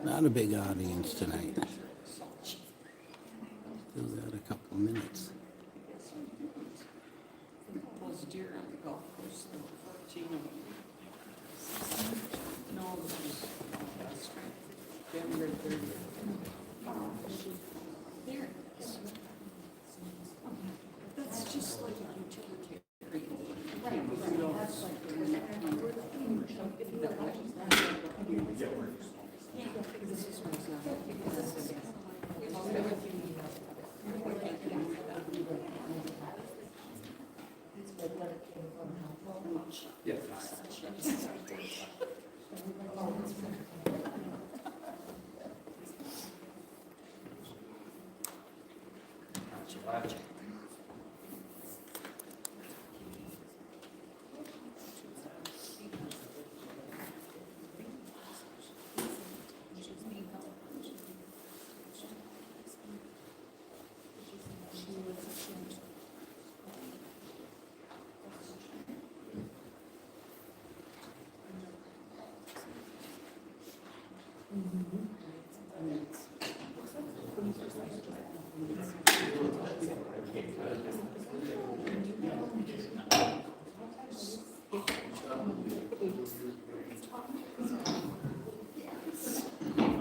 Not a big audience tonight. Still got a couple minutes. Those deer on the golf course, the 14 of them. No, this was last night, January 30th. There it is. That's just like a utility. Right. That's like the this is what's not. Yeah.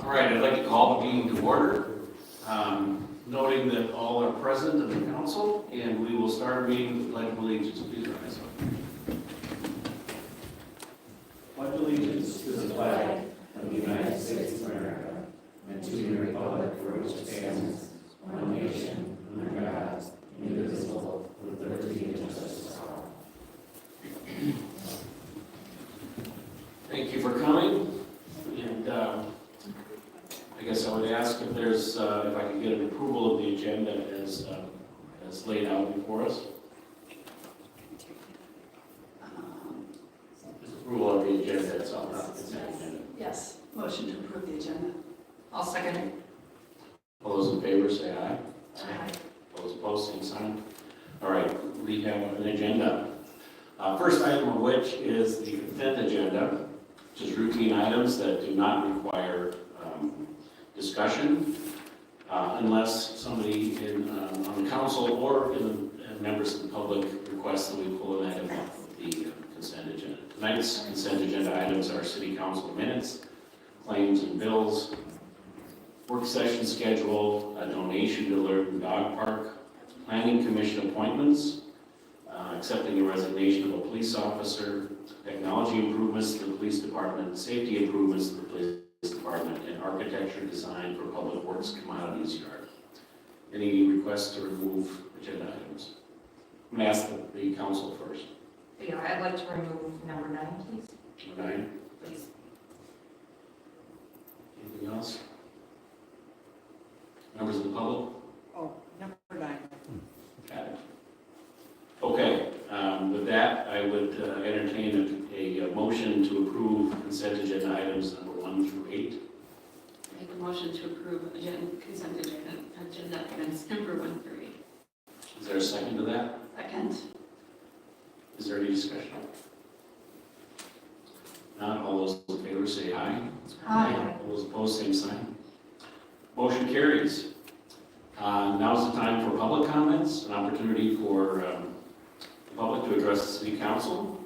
All right, I'd like to call the meeting to order, noting that all are present in the council, and we will start our meeting with the Pledge of Allegiance. Please rise up. Pledge allegiance to the flag of the United States of America and to the republic for which it stands, one nation, under God, indivisible, with liberty and justice for all. Thank you for coming, and I guess I would ask if there's, if I could get an approval of the agenda as laid out before us. Approval of the agenda itself, not the consent agenda. Yes, motion to approve the agenda. I'll second it. All those in favor say aye. Aye. Those opposed, same sign. All right, we have an agenda. First item of which is the consent agenda, which is routine items that do not require discussion unless somebody on the council or members of the public request that we pull an item off of the consent agenda. Tonight's consent agenda items are city council minutes, claims and bills, work session schedule, a donation to Lurton Dog Park, planning commission appointments, accepting the resignation of a police officer, technology improvements to the police department, safety improvements to the police department, and architecture design for public works commodities yard. Any requests to remove agenda items? I'm going to ask the council first. Yeah, I'd like to remove number 9, please. Number 9. Please. Anything else? Members of the public? Oh, number 9. Got it. Okay, with that, I would entertain a motion to approve consent agenda items number 1 through 8. Make a motion to approve consent agenda items number 1 through 8. Is there a second to that? Second. Is there any discussion? Not all those in favor say aye. Aye. All those opposed, same sign. Motion carries. Now's the time for public comments, an opportunity for the public to address the city council.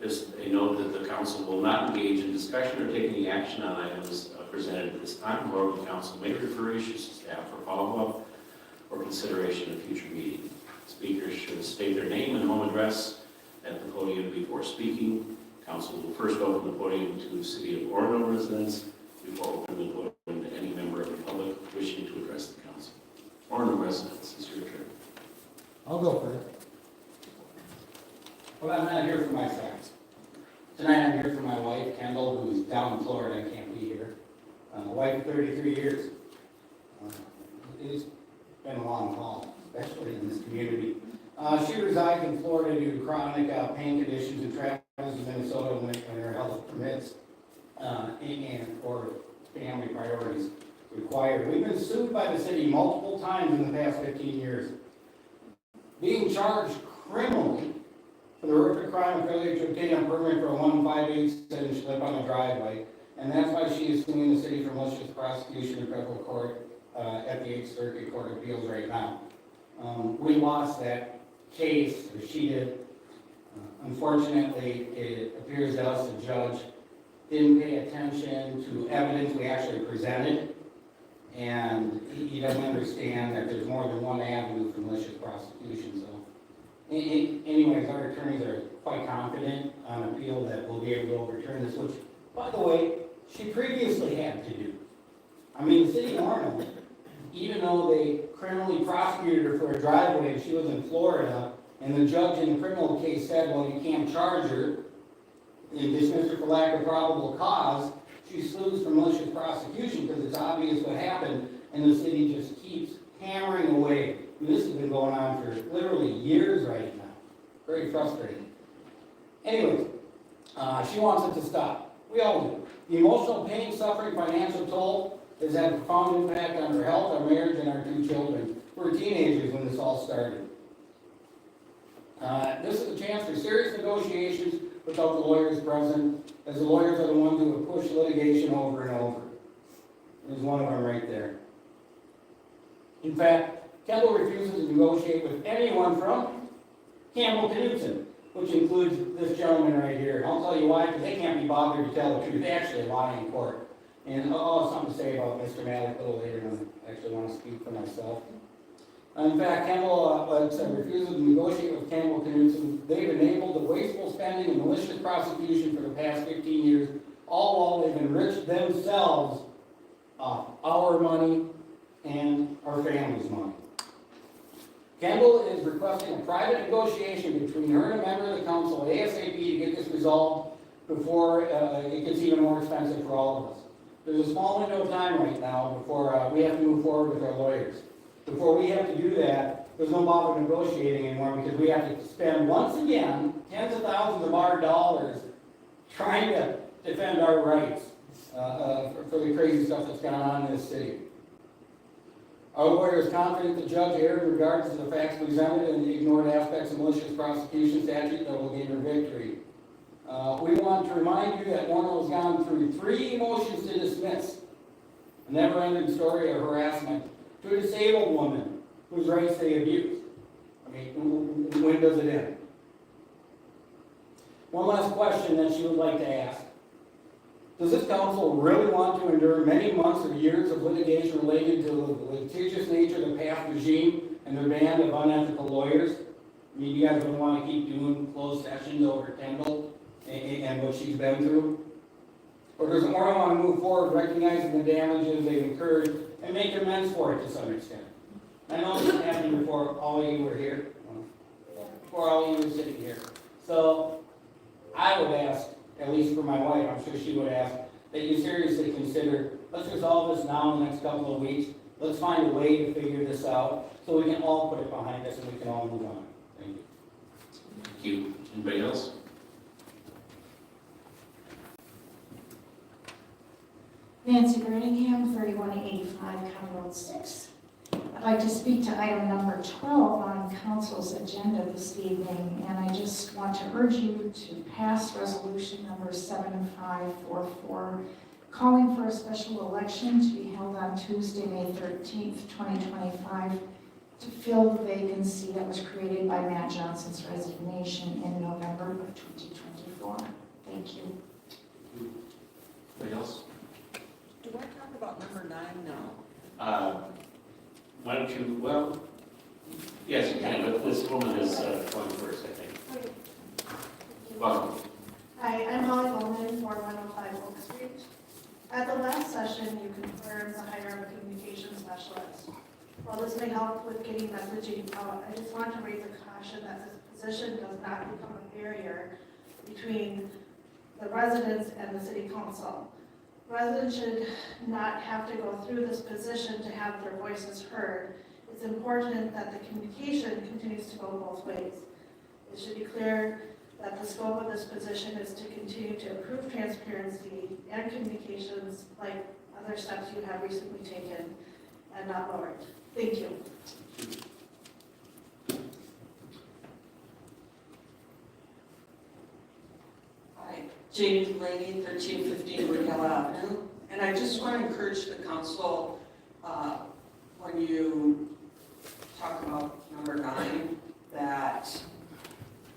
Just a note that the council will not engage in discussion or take any action on items presented at this time. However, the council may refer issues to staff for follow-up or consideration at a future meeting. Speakers should state their name and home address at the podium before speaking. Council will first open the podium to City of Orono residents before opening the podium to any member of the public wishing to address the council. Orono residents, it's your turn. I'll go first. Well, I'm not here for my friends. Tonight I'm here for my wife, Kendall, who's down in Florida and can't be here. Wife of 33 years. It's been a long haul, especially in this community. She resides in Florida due to chronic pain conditions and travels to Minnesota when her health permits and for family priorities required. We've been sued by the city multiple times in the past 15 years. Being charged criminally for the horrific crime of failure to obtain a permit for a 1 5/8 slip on a driveway and that's why she is suing the city for malicious prosecution in federal court at the 8th Circuit Court of Appeals right now. We lost that case, or she did. Unfortunately, it appears to us the judge didn't pay attention to evidence we actually presented, and he doesn't understand that there's more than one avenue for malicious prosecution. So, anyways, our attorneys are quite confident on appeal that we'll be able to overturn this, which, by the way, she previously had to do. I mean, the city of Orono, even though they criminally prosecuted her for a driveway and she was in Florida, and the judge in the criminal case said, well, you can't charge her, and dismissed her for lack of probable cause, she sues for malicious prosecution because it's obvious what happened, and the city just keeps hammering away. I mean, this has been going on for literally years right now. Very frustrating. Anyways, she wants it to stop. We all do. The emotional pain, suffering, financial toll has had a profound impact on her health, our marriage, and our 2 children. We were teenagers when this all started. This is a chance for serious negotiations without the lawyers present, as the lawyers are the ones who have pushed litigation over and over. There's one of them right there. In fact, Kendall refuses to negotiate with anyone from Campbell-Knudsen, which includes this gentleman right here. And I'll tell you why, because they can't be bothered to tell the truth. They actually lie in court. And I'll have something to say about Mr. Malik a little later, and I actually want to speak for myself. In fact, Kendall refuses to negotiate with Campbell-Knudsen. They've enabled the wasteful spending and malicious prosecution for the past 15 years, all while they've enriched themselves off our money and our family's money. Kendall is requesting a private negotiation between her and a member of the council ASAP to get this resolved before it gets even more expensive for all of us. There's a small window of time right now before we have to move forward with our lawyers. Before we have to do that, there's no bother negotiating anymore because we have to spend, once again, tens of thousands of our dollars trying to defend our rights for the crazy stuff that's gone on in this city. Our lawyer is confident the judge erred in regards to the facts presented and the ignored aspects of malicious prosecution statute that will gain her victory. We want to remind you that Orono has gone through 3 motions to dismiss, a never-ending story of harassment, to a disabled woman whose rights they abused. I mean, when does it end? One last question that she would like to ask. Does this council really want to endure many months or years of litigation related to the litigious nature of the past regime and their band of unethical lawyers? I mean, you guys don't want to keep doing closed sessions over Kendall and what she's been through? Or does Orono want to move forward recognizing the damages they've incurred and make amends for it to some extent? I know this happened before all of you were here, before all of you were sitting here. So I would ask, at least for my wife, I'm sure she would ask, that you seriously consider, let's resolve this now in the next couple of weeks. Let's find a way to figure this out so we can all put it behind us and we can all move on. Thank you. Thank you. Anybody else? Nancy Birmingham, 3185 County Road 6. I'd like to speak to item number 12 on council's agenda this evening, and I just want to urge you to pass resolution number 7544, calling for a special election to be held on Tuesday, May 13th, 2025, to fill the vacancy that was created by Matt Johnson's resignation in November of 2024. Thank you. Anybody else? Do I talk about number 9 now? Why don't you, well, yes, you can, but this woman is going first, I think. Welcome. Hi, I'm Molly Bowman, 4105 Oak Street. At the last session, you confirmed the hire of a communication specialist. While this may help with getting messaging out, I just want to raise a caution that this position does not become a barrier between the residents and the city council. Residents should not have to go through this position to have their voices heard. It's important that the communication continues to go both ways. It should be clear that the scope of this position is to continue to improve transparency and communications like other steps you have recently taken and not lower it. Thank you. Hi, Jamie Delaney, 1315 Woodhill Avenue. And I just want to encourage the council, when you talk about number 9, that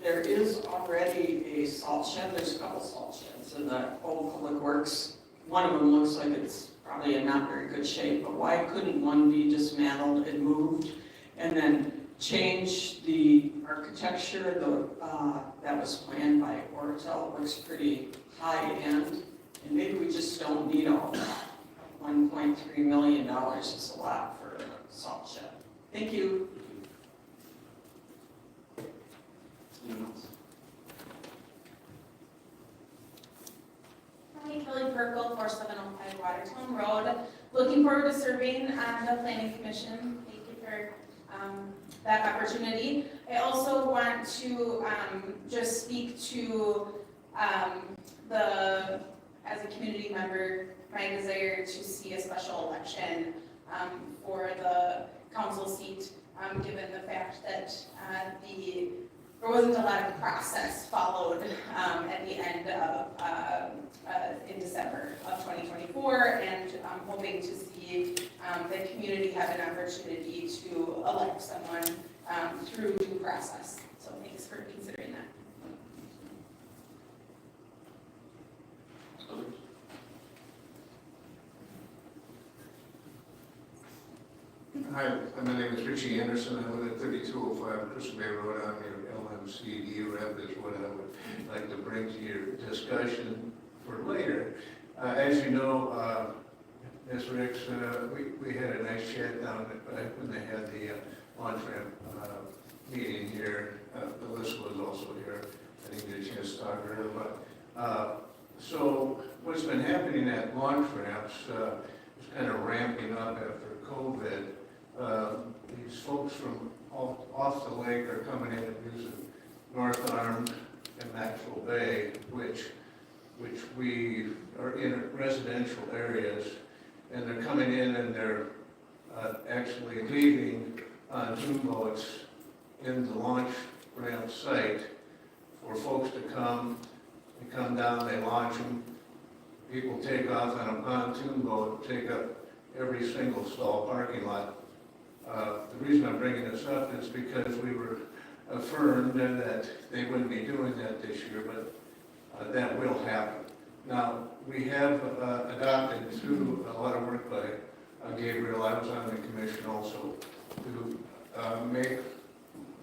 there is already a salt shed. There's a couple salt sheds in the old public works. One of them looks like it's probably in not very good shape, but why couldn't one be dismantled and moved and then change the architecture? That was planned by Orono. It looks pretty high end, and maybe we just don't need all that. $1.3 million is a lot for a salt shed. Thank you. Anyone else? Hi, Kelly Perkle, 4705 Watertown Road. Looking forward to serving on the Planning Commission. Thank you for that opportunity. I also want to just speak to as a community member, my desire to see a special election for the council seat, given the fact that there wasn't a lot of process followed at the end of in December of 2024, and I'm hoping to see the community have an opportunity to elect someone through due process. So thanks for considering that. Others? Hi, my name is Richie Anderson. I live at 3205 Crystal Bay Road. I'm your LMCD rep, is what I would like to bring to your discussion for later. As you know, Ms. Ricks, we had a nice chat down when they had the launch ramp meeting here. Alyssa was also here. I didn't get a chance to talk to her, but so what's been happening at launch ramps is kind of ramping up after COVID. These folks from off the lake are coming in and using North Arm and Maxwell Bay, which we are in residential areas, and they're coming in and they're actually leaving on dune boats in the launch ramp site for folks to come. They come down, they launch them. People take off on a pontoon boat, take up every single stall parking lot. The reason I'm bringing this up is because we were affirmed that they wouldn't be doing that this year, but that will happen. Now, we have adopted through a lot of work by Gabriel, I was on the commission also, to make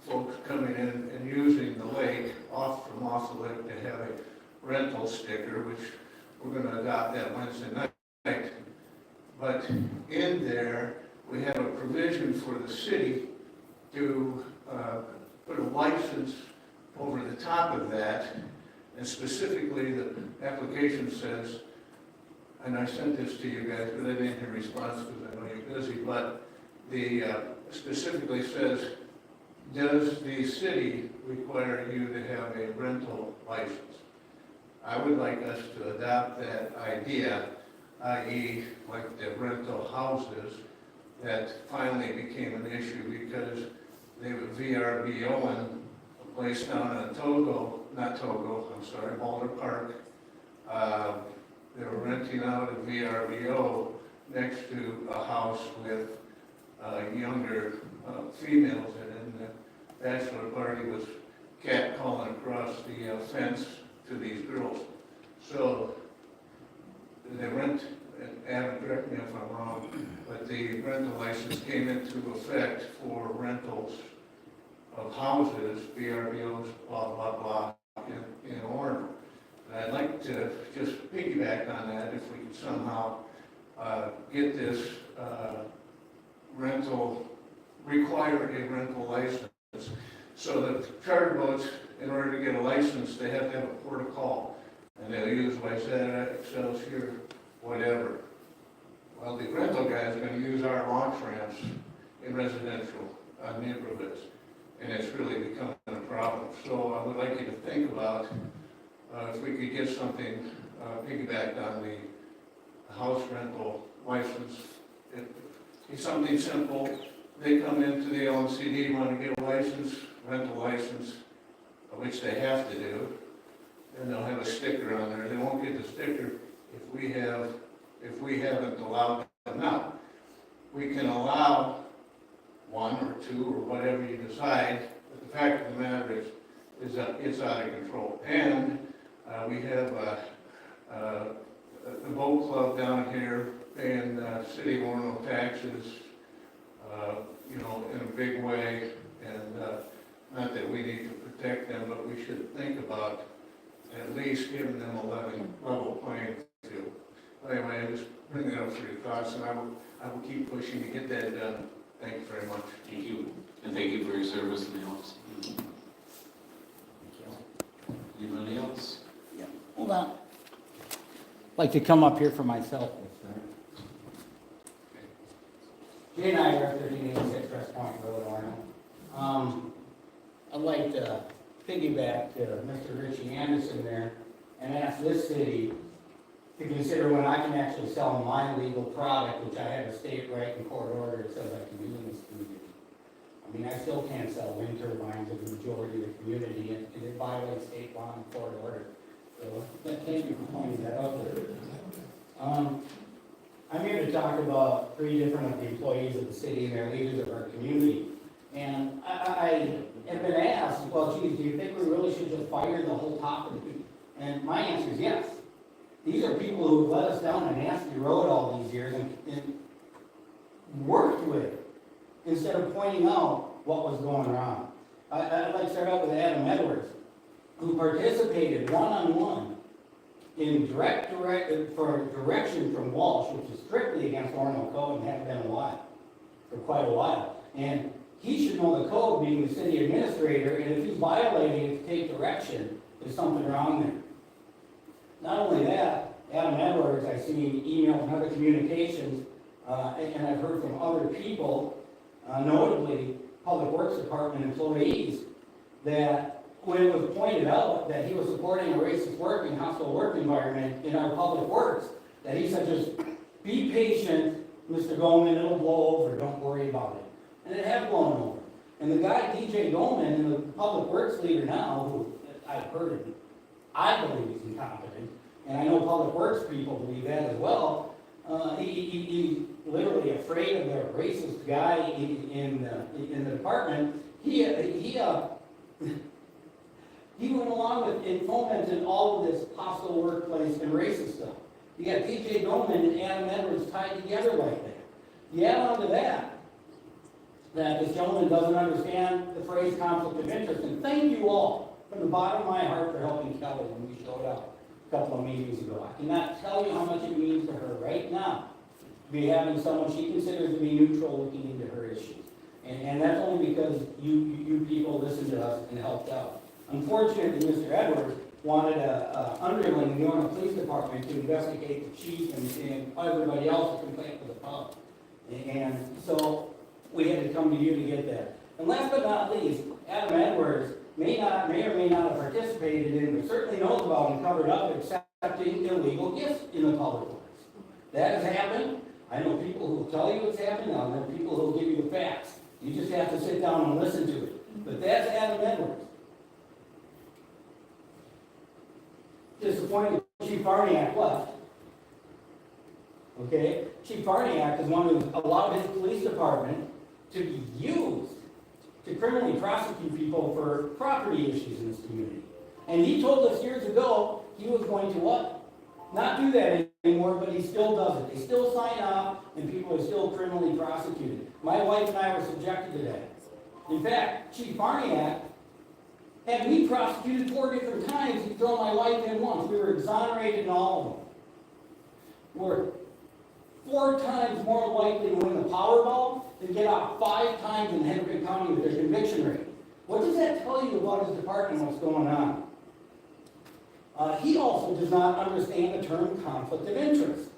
folks coming in and using the lake off the lake to have a rental sticker, which we're going to adopt that Wednesday night. But in there, we have a provision for the city to put a license over the top of that, and specifically the application says, and I sent this to you guys, but I didn't hear a response because I know you're busy, but the specifically says, does the city require you to have a rental license? I would like us to adopt that idea, i.e. like the rental houses that finally became an issue because they were VRBOing a place down in Boulder Park. They were renting out a VRBO next to a house with younger females in it, and the bachelor party was catcalling across the fence to these girls. So they rent, and Adam, correct me if I'm wrong, but the rental license came into effect for rentals of houses, VRBOs, blah, blah, blah, in Orono. And I'd like to just piggyback on that if we could somehow get this require a rental license. So that charter boats, in order to get a license, they have to have a port of call. And they'll use Wayzata, Excelsior, whatever. Well, the rental guy is going to use our launch ramps in residential neighborhoods. And it's really becoming a problem. So I would like you to think about if we could get something piggybacked on the house rental license. It's something simple. They come into the LMCD, want to get a license, rental license, which they have to do. and they'll have a sticker on there. They won't get the sticker if we haven't allowed them. Now, we can allow one or two or whatever you decide, but the fact of the matter is that it's out of control. And we have the boat club down here paying city of Orono taxes, in a big way. And not that we need to protect them, but we should think about at least giving them a level playing field. Anyway, I just bring that up for your thoughts, and I will keep pushing to get that done. Thank you very much. Thank you, and thank you for your service in the office. Anybody else? Hold on. I'd like to come up here for myself. Jay and I are at 1386 West Point Road, Orono. I'd like to piggyback to Mr. Richie Anderson there and ask this city to consider when I can actually sell my legal product, which I have a state right and court order that says I can do in this community. I mean, I still can't sell wind turbines to the majority of the community, and it violates state law and court order. So, thank you for pointing that out there. I'm here to talk about 3 different of the employees of the city and their leaders of our community. And I have been asked, well, geez, do you think we really should just fire the whole top of the people? And my answer is yes. These are people who have let us down a nasty road all these years and worked with it instead of pointing out what was going wrong. I'd like to start out with Adam Edwards, who participated one-on-one in for direction from Walsh, which is strictly against Orono code and has been for quite a while. And he should know the code, being the city administrator, and if he's violating it to take direction, there's something wrong there. Not only that, Adam Edwards, I've seen email and other communications, and I've heard from other people, notably Public Works Department employees, that when it was pointed out that he was supporting a racist hostile work environment in our public works, that he said, just be patient, Mr. Goldman, it'll blow over, don't worry about it. And it had blown over. And the guy, DJ Goldman, the public works leader now, who I've heard of, I believe he's incompetent, and I know public works people believe that as well. He's literally afraid of the racist guy in the department. He went along with and fomented all of this hostile workplace and racist stuff. You got DJ Goldman and Adam Edwards tied together like that. You add on to that this gentleman doesn't understand the phrase conflict of interest. And thank you all from the bottom of my heart for helping Kelly when we showed up a couple of meetings ago. I cannot tell you how much it means to her right now to be having someone she considers to be neutral looking into her issues. And that's only because you people listened to us and helped out. Unfortunately, Mr. Edwards wanted a underling in the Orono Police Department to investigate the chief and everybody else who complained to the pub. And so we had to come to you to get that. And last but not least, Adam Edwards may or may not have participated in, but certainly knows about and covered up accepting illegal gifts in the public works. That has happened. I know people who will tell you it's happened. I know people who will give you the facts. You just have to sit down and listen to it. But that's Adam Edwards. Disappointed Chief Barniak left. Okay? Chief Barniak is one who allowed his police department to be used to criminally prosecute people for property issues in this community. And he told us years ago he was going to what? Not do that anymore, but he still does it. They still sign off, and people are still criminally prosecuted. My wife and I were subjected to that. In fact, Chief Barniak had me prosecuted 4 different times. He threw my wife in once. We were exonerated in all of them. We're 4 times more likely to win the Powerball than get out 5 times in Hennepin County with their conviction rate. What does that tell you about his department and what's going on? He also does not understand the term conflict of interest.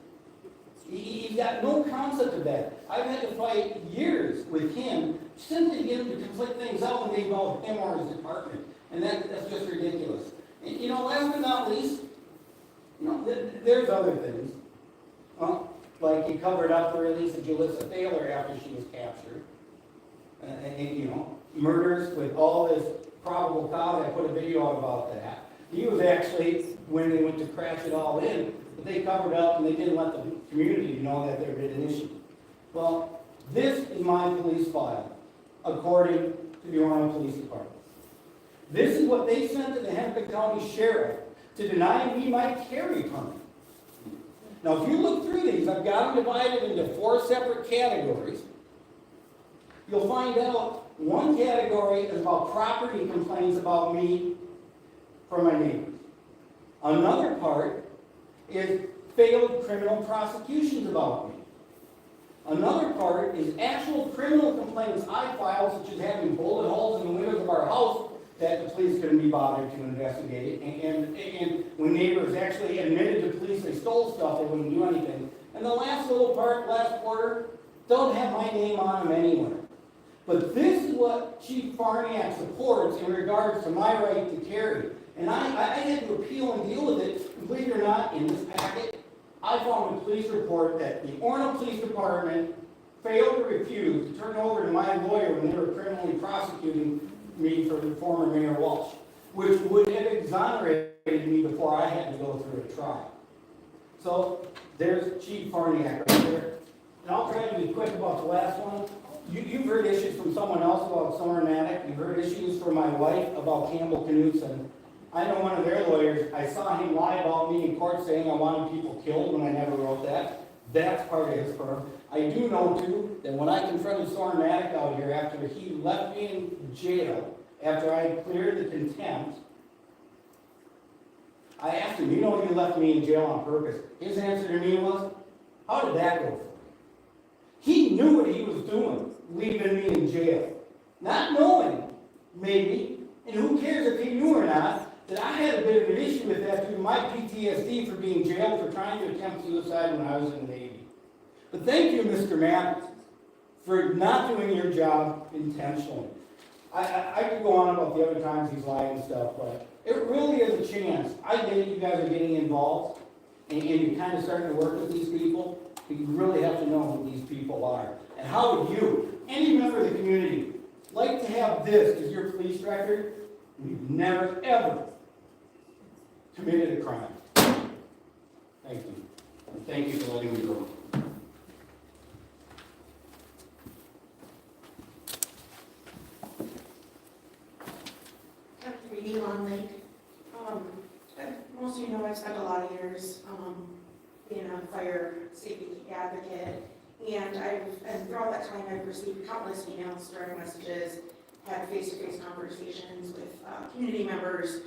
He's got no concept of that. I've had to fight years with him simply to get him to conflict things out when they involve him or his department. And that's just ridiculous. And, last but not least, there's other things. Like he covered up the release of Julissa Thaler after she was captured. And murders with all this probable cause. I put a video out about that. He was actually, when they went to crash it all in, but they covered up and they didn't let the community know that there had been an issue. Well, this is my police file, according to the Orono Police Department. This is what they sent to the Hennepin County Sheriff to deny me my carry permit. Now, if you look through these, I've got them divided into 4 separate categories. You'll find out one category is about property complaints about me from my neighbors. Another part is failed criminal prosecutions about me. Another part is actual criminal complaints I filed, such as having bullet holes in the windows of our house that the police couldn't be bothered to investigate. And when neighbors actually admitted to police they stole stuff, they wouldn't do anything. And the last little part, last quarter, don't have my name on them anywhere. But this is what Chief Farniak supports in regards to my right to carry. And I had to appeal and deal with it. And believe it or not, in this packet, I found a police report that the Orono Police Department failed to refuse to turn over to my lawyer when they were criminally prosecuting me for the former Mayor Walsh, which would have exonerated me before I had to go through a trial. So there's Chief Farniak right there. And I'll try to be quick about the last one. You've heard issues from someone else about Somermatic. You've heard issues from my wife about Campbell Knutson. I know one of their lawyers, I saw him lie about me in court saying I wanted people killed when I never wrote that. That's part of his firm. I do know, too, that when I confronted Somermatic out here after he left me in jail, after I cleared the contempt, I asked him, you know you left me in jail on purpose. His answer to me was, how did that go for you? He knew what he was doing, leaving me in jail. Not knowing, maybe, and who cares if he knew or not, that I had a bit of an issue with that due to my PTSD for being jailed for trying to attempt suicide when I was in the Navy. But thank you, Mr. Matt, for not doing your job intentionally. I could go on about the other times he's lied and stuff, but it really is a chance. I get it, you guys are getting involved, and you're kind of starting to work with these people, but you really have to know who these people are. And how would you, any member of the community, like to have this as your police record? We've never, ever committed a crime. Thank you. And thank you for letting me go. Elon Lake. Most of you know I've spent a lot of years being a fire safety advocate, and throughout that time I've received countless emails, direct messages, had face-to-face conversations with community members,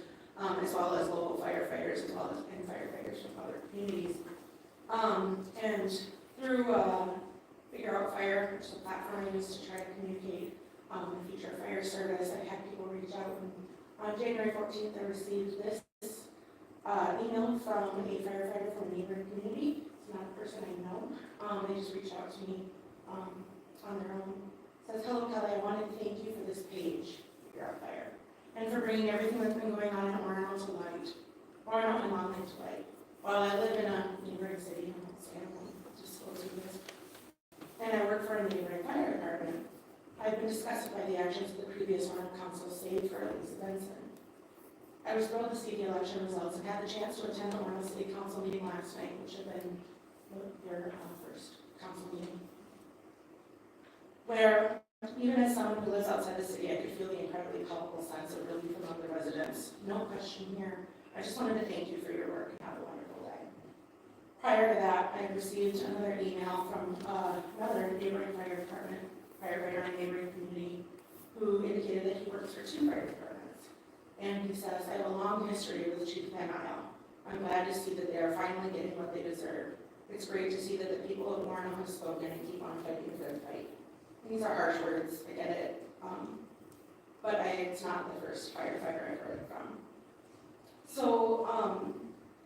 as well as local firefighters, as well as firefighters from other communities. And through Figure Out Fire, which is a platform I use to try to communicate the future of fire service, I've had people reach out. And on January 14th, I received this email from a firefighter from a neighboring community. It's not a person I know. They just reached out to me on their own. It says, hello Kelly, I wanted to thank you for this page, Figure Out Fire, and for bringing everything that's been going on in Orono to light. Orono and Long Lake to light. While I live in a neighboring city, I won't disclose who this, and I work for a neighboring fire department, I've been disgusted by the actions of the previous Orono council, save for Lisa Benson. I was thrilled to see the election results and had the chance to attend the Orono City Council meeting last night, which had been their first council meeting, where even as someone who lives outside the city, I could feel the incredibly palpable sense of relief among the residents. No question here. I just wanted to thank you for your work and have a wonderful day. Prior to that, I received another email from another neighboring fire department firefighter in a neighboring community who indicated that he works for 2 fire departments. And he says, I have a long history with Chief Van Isle. I'm glad to see that they are finally getting what they deserve. It's great to see that the people of Orono have spoken and keep on fighting for the fight. These are harsh words, I get it. But it's not the first firefighter I've heard it from. So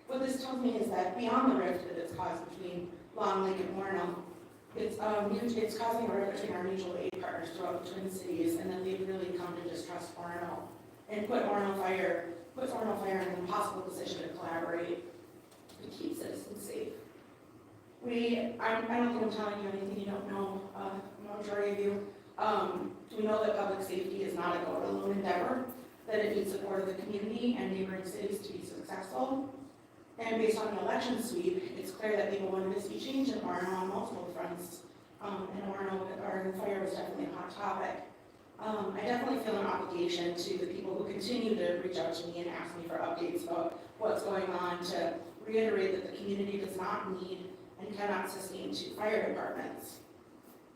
what this tells me is that beyond the rift that it's caused between Long Lake and Orono, it's causing a rift between our mutual aid partners throughout the Twin Cities, and that they've really come to distrust Orono and puts Orono Fire in an impossible position to collaborate to keep citizens safe. I don't think I'm telling you anything you don't know, the majority of you. We know that public safety is not a go-it-alone endeavor, that it needs support of the community and neighboring cities to be successful. And based on the election sweep, it's clear that people wanted to see change in Orono on multiple fronts. And Orono fire was definitely a hot topic. I definitely feel an obligation to the people who continue to reach out to me and ask me for updates about what's going on, to reiterate that the community does not need and cannot sustain 2 fire departments.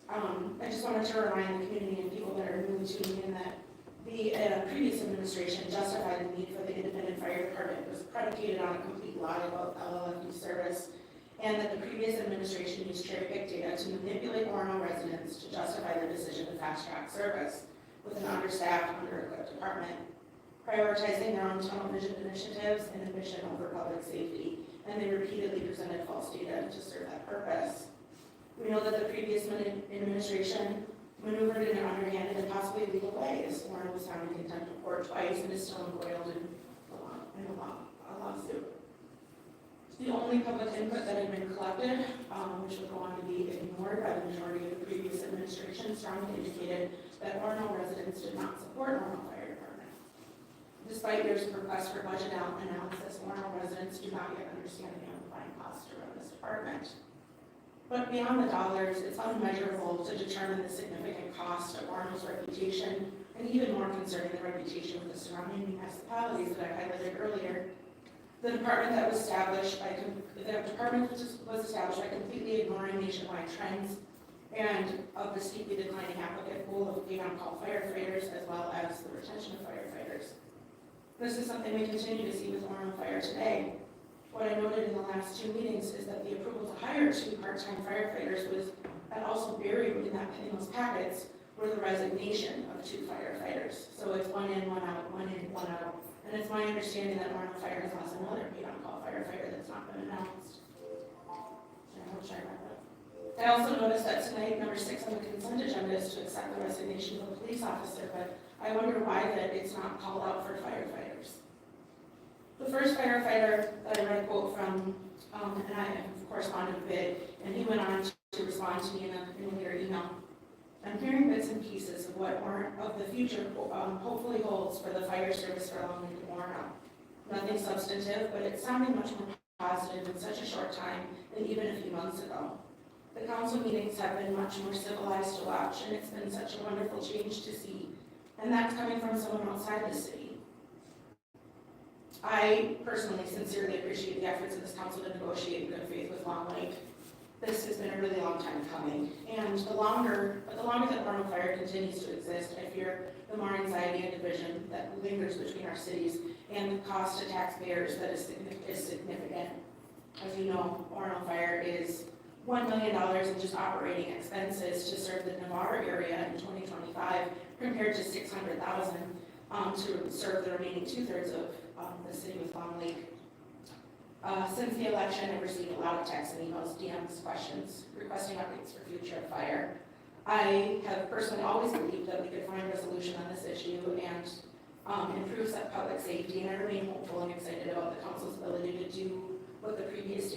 I just wanted to remind the community and people that are newly tuning in that the previous administration justified the need for the independent fire department. It was predicated on a complete lie about LLFD service, and that the previous administration used cherry-picked data to manipulate Orono residents to justify the decision to fast-track service with an understaffed, under-equipped department, prioritizing their own tunnel vision initiatives and ambition over public safety, and they repeatedly presented false data to serve that purpose. We know that the previous administration maneuvered in an underhanded and possibly illegal ways. Orono was found in contempt of court twice and is still embroiled in a lawsuit. The only public input that had been collected, which would go on to be ignored by the majority of the previous administration, strongly indicated that Orono residents did not support Orono Fire Department. Despite years of requests for budget analysis, Orono residents do not yet understand the amplifying cost to run this department. But beyond the dollars, it's unmeasurable to determine the significant cost of Orono's reputation, and even more concerning, the reputation of the surrounding municipalities that I highlighted earlier. The department was established by completely ignoring nationwide trends and of the steeply declining applicant pool of paid-on-call firefighters, as well as the retention of firefighters. This is something we continue to see with Orono Fire today. What I noted in the last 2 meetings is that the approval to hire 2 part-time firefighters was, and also buried in those packets, were the resignation of 2 firefighters. So it's 1 in, 1 out, 1 in, 1 out. And it's my understanding that Orono Fire has lost another paid-on-call firefighter that's not been announced. I also noticed that tonight, number 6 on the consent agenda is to accept the resignation of a police officer, but I wonder why that it's not called out for firefighters. The first firefighter that I read a quote from, and I have corresponded a bit, and he went on to respond to me in a later email. I'm hearing bits and pieces of what of the future hopefully holds for the fire service for Long Lake and Orono. Nothing substantive, but it's sounding much more positive in such a short time than even a few months ago. The council meetings have been much more civilized to watch, and it's been such a wonderful change to see. And that's coming from someone outside the city. I personally sincerely appreciate the efforts of this council to negotiate in good faith with Long Lake. This has been a really long time coming, and the longer that Orono Fire continues to exist, I fear the more anxiety and division that lingers between our cities and the cost to taxpayers that is significant. As you know, Orono Fire is $1 million in just operating expenses to serve the Navarre area in 2025, compared to $600,000 to serve the remaining 2/3 of the city with Long Lake. Since the election, I've received a lot of texts and emails, DMs, questions, requesting updates for future of fire. I have personally always believed that we could find a resolution on this issue and improve public safety, and I remain hopeful and excited about the council's ability to do what the previous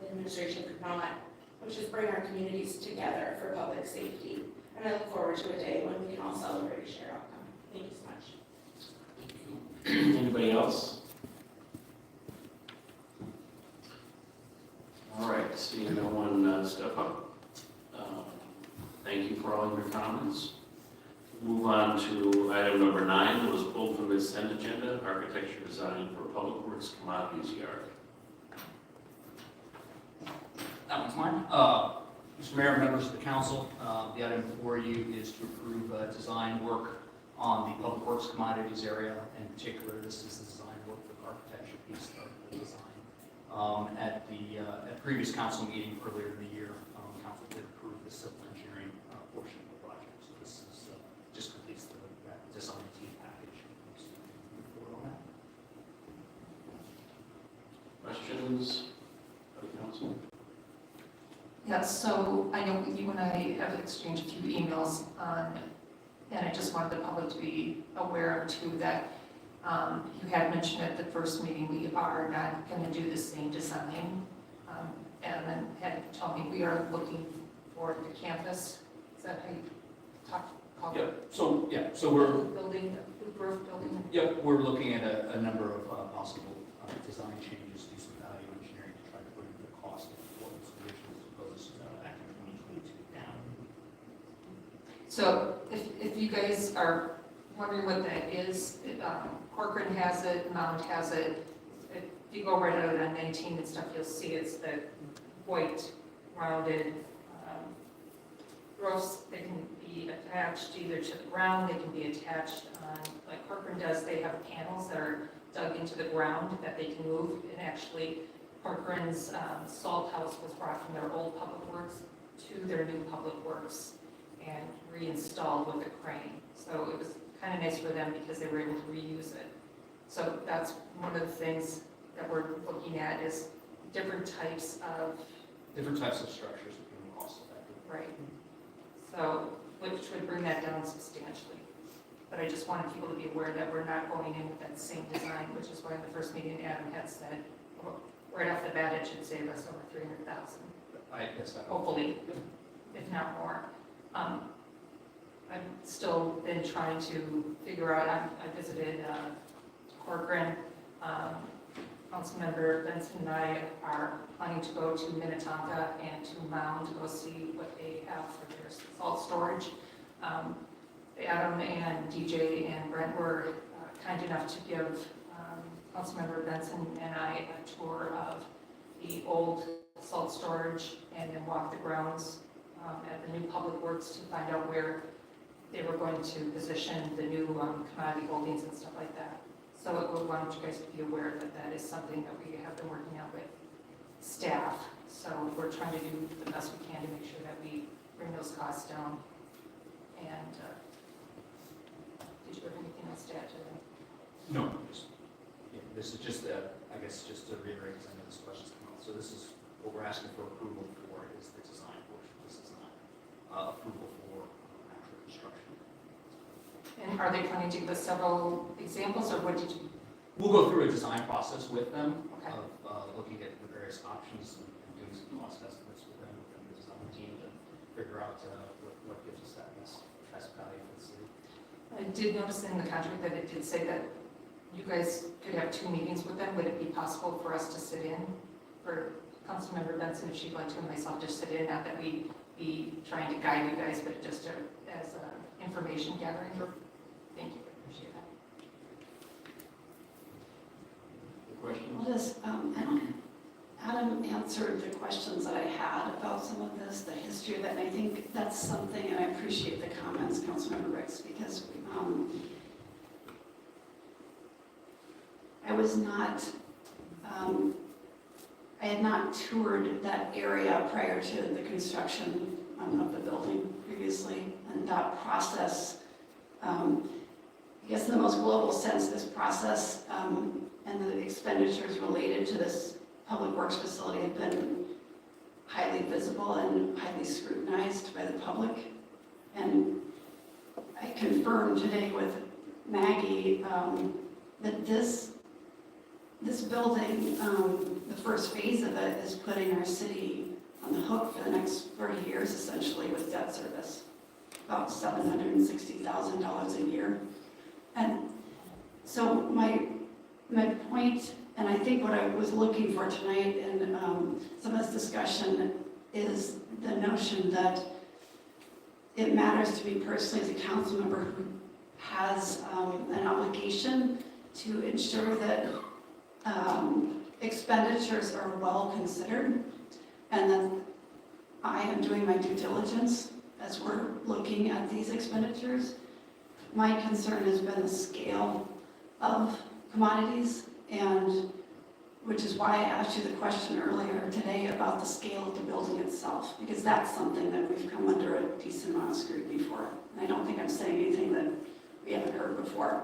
administration could not, which is bring our communities together for public safety. And I look forward to a day when we can all celebrate a shared outcome. Thank you so much. Thank you. Anybody else? All right, seeing no one step up. Thank you for all your comments. Move on to item number 9 that was pulled from the consent agenda, architecture design for Public Works Commodities Yard. That one's mine. Mr. Mayor, members of the council, the item before you is to approve design work on the Public Works Commodities area. In particular, this is the design work for the architecture piece of the design. At the previous council meeting earlier in the year, council did approve the civil engineering portion of the project. So this is just completes that design team package. Move forward on that. Questions of the council? Yes, so I know you and I have exchanged a few emails on, and I just wanted the public to be aware of too that you had mentioned at the first meeting we are not going to do the same design, and then had told me we are looking for the campus. Is that how you talked? Yeah, so we're, Building, the roof building. yep, we're looking at a number of possible design changes, do some value engineering to try to bring the cost of what was originally proposed back in 2022 down. So if you guys are wondering what that is, Corcoran has it, Mount has it. If you go right out on 19 and stuff, you'll see it's the white rounded roofs. They can be attached either to the ground, they can be attached on, like Corcoran does, they have panels that are dug into the ground that they can move. And actually, Corcoran's salt house was brought from their old public works to their new public works and reinstalled with a crane. So it was kind of nice for them because they were able to reuse it. So that's one of the things that we're looking at is different types of, Structures that can be cost effective. right. So, which would bring that down substantially. But I just wanted people to be aware that we're not going in with that same design, which is why in the first meeting Adam had said, well, right off the bat, it should save us over 300,000. I guess that. Hopefully, if not more. I've still been trying to figure out, I visited Corcoran, Councilmember Benson and I are planning to go to Minnetonka and to Mound to go see what they have for their salt storage. Adam and DJ and Brent were kind enough to give Councilmember Benson and I a tour of the old salt storage and then walk the grounds at the new public works to find out where they were going to position the new commodity holdings and stuff like that. So we want you guys to be aware that that is something that we have been working on with staff. So we're trying to do the best we can to make sure that we bring those costs down. And did you have anything else to add to that? No, this is just, I guess, just to reiterate, because I know this question's come out. So this is what we're asking for approval for is the design portion. This is not approval for actual construction. And are they planning to give us several examples, or what did you? We'll go through a design process with them Okay. of looking at the various options and doing some cost estimates with them within the design team to figure out what gives us that best value for the city. I did notice in the contract that it did say that you guys could have 2 meetings with them. Would it be possible for us to sit in, for Councilmember Benson, if she'd like to, and myself, just sit in, not that we be trying to guide you guys, but just as information gathering? Thank you, I appreciate that. Questions? Adam answered the questions that I had about some of this, the history of it, and I think that's something, and I appreciate the comments, Councilmember Ricks, because I had not toured that area prior to the construction of the building previously, and that process, I guess in the most global sense, this process and the expenditures related to this public works facility have been highly visible and highly scrutinized by the public. And I confirmed today with Maggie that this building, the first phase of it is putting our city on the hook for the next 30 years, essentially, with debt service, about $760,000 a year. And so my point, and I think what I was looking for tonight in some of this discussion, is the notion that it matters to me personally as a council member who has an obligation to ensure that expenditures are well considered, and that I am doing my due diligence as we're looking at these expenditures. My concern has been the scale of commodities, and which is why I asked you the question earlier today about the scale of the building itself, because that's something that we've come under a decent amount of scrutiny for. And I don't think I'm saying anything that we haven't heard before.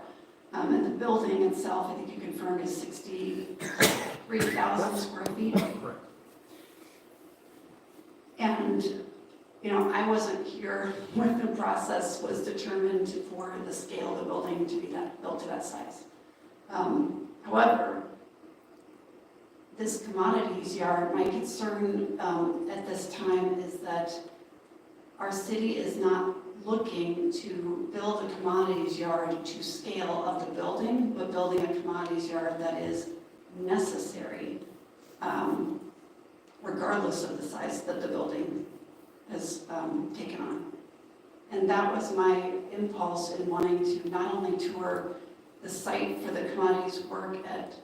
And the building itself, I think you confirmed, is 63,000 square feet. Correct. And, I wasn't here when the process was determined for the scale of the building to be built to that size. However, this commodities yard, my concern at this time is that our city is not looking to build a commodities yard to scale of the building, but building a commodities yard that is necessary, regardless of the size that the building has taken on. And that was my impulse in wanting to not only tour the site for the commodities work at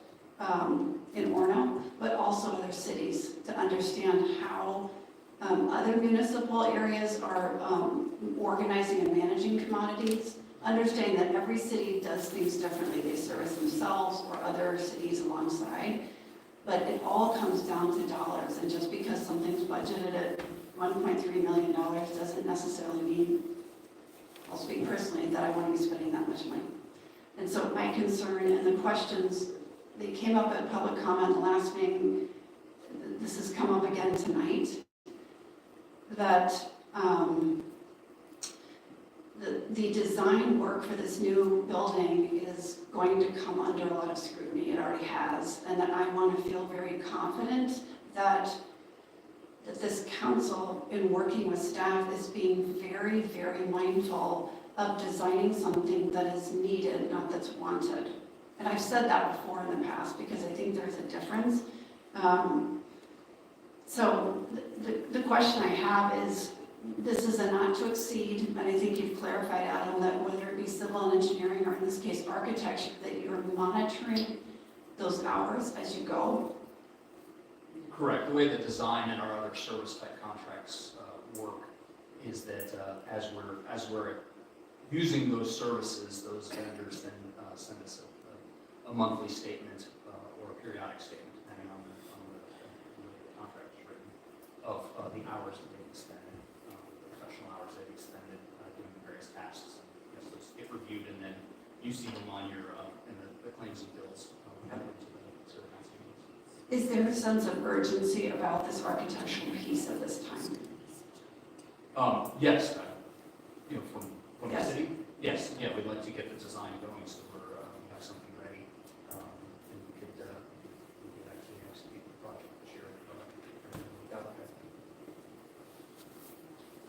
in Orono, but also other cities to understand how other municipal areas are organizing and managing commodities. Understanding that every city does things differently. They service themselves or other cities alongside. But it all comes down to dollars. And just because something's budgeted at $1.3 million doesn't necessarily mean, I'll speak personally, that I want to be spending that much money. And so my concern and the questions, they came up at public comment the last meeting. This has come up again tonight. That the design work for this new building is going to come under a lot of scrutiny. It already has. And that I want to feel very confident that this council, in working with staff, is being very, very mindful of designing something that is needed, not that's wanted. And I've said that before in the past because I think there's a difference. So the question I have is, this is a not to exceed, and I think you've clarified, Adam, that whether it be civil and engineering or in this case architecture, that you're monitoring those hours as you go. Correct. The way the design and our other service type contracts work is that as we're using those services, those vendors then send us a monthly statement or a periodic statement, depending on the way the contract is written, of the hours that they've expended, the professional hours they've expended doing the various tasks. And those get reviewed, and then you see them on your in the claims and bills happening to the council meetings. Is there a sense of urgency about this architectural piece at this time? Yes, from the Yes. city. Yes, yeah, we'd like to get the design going so we have something ready, and we could actually execute the project this year.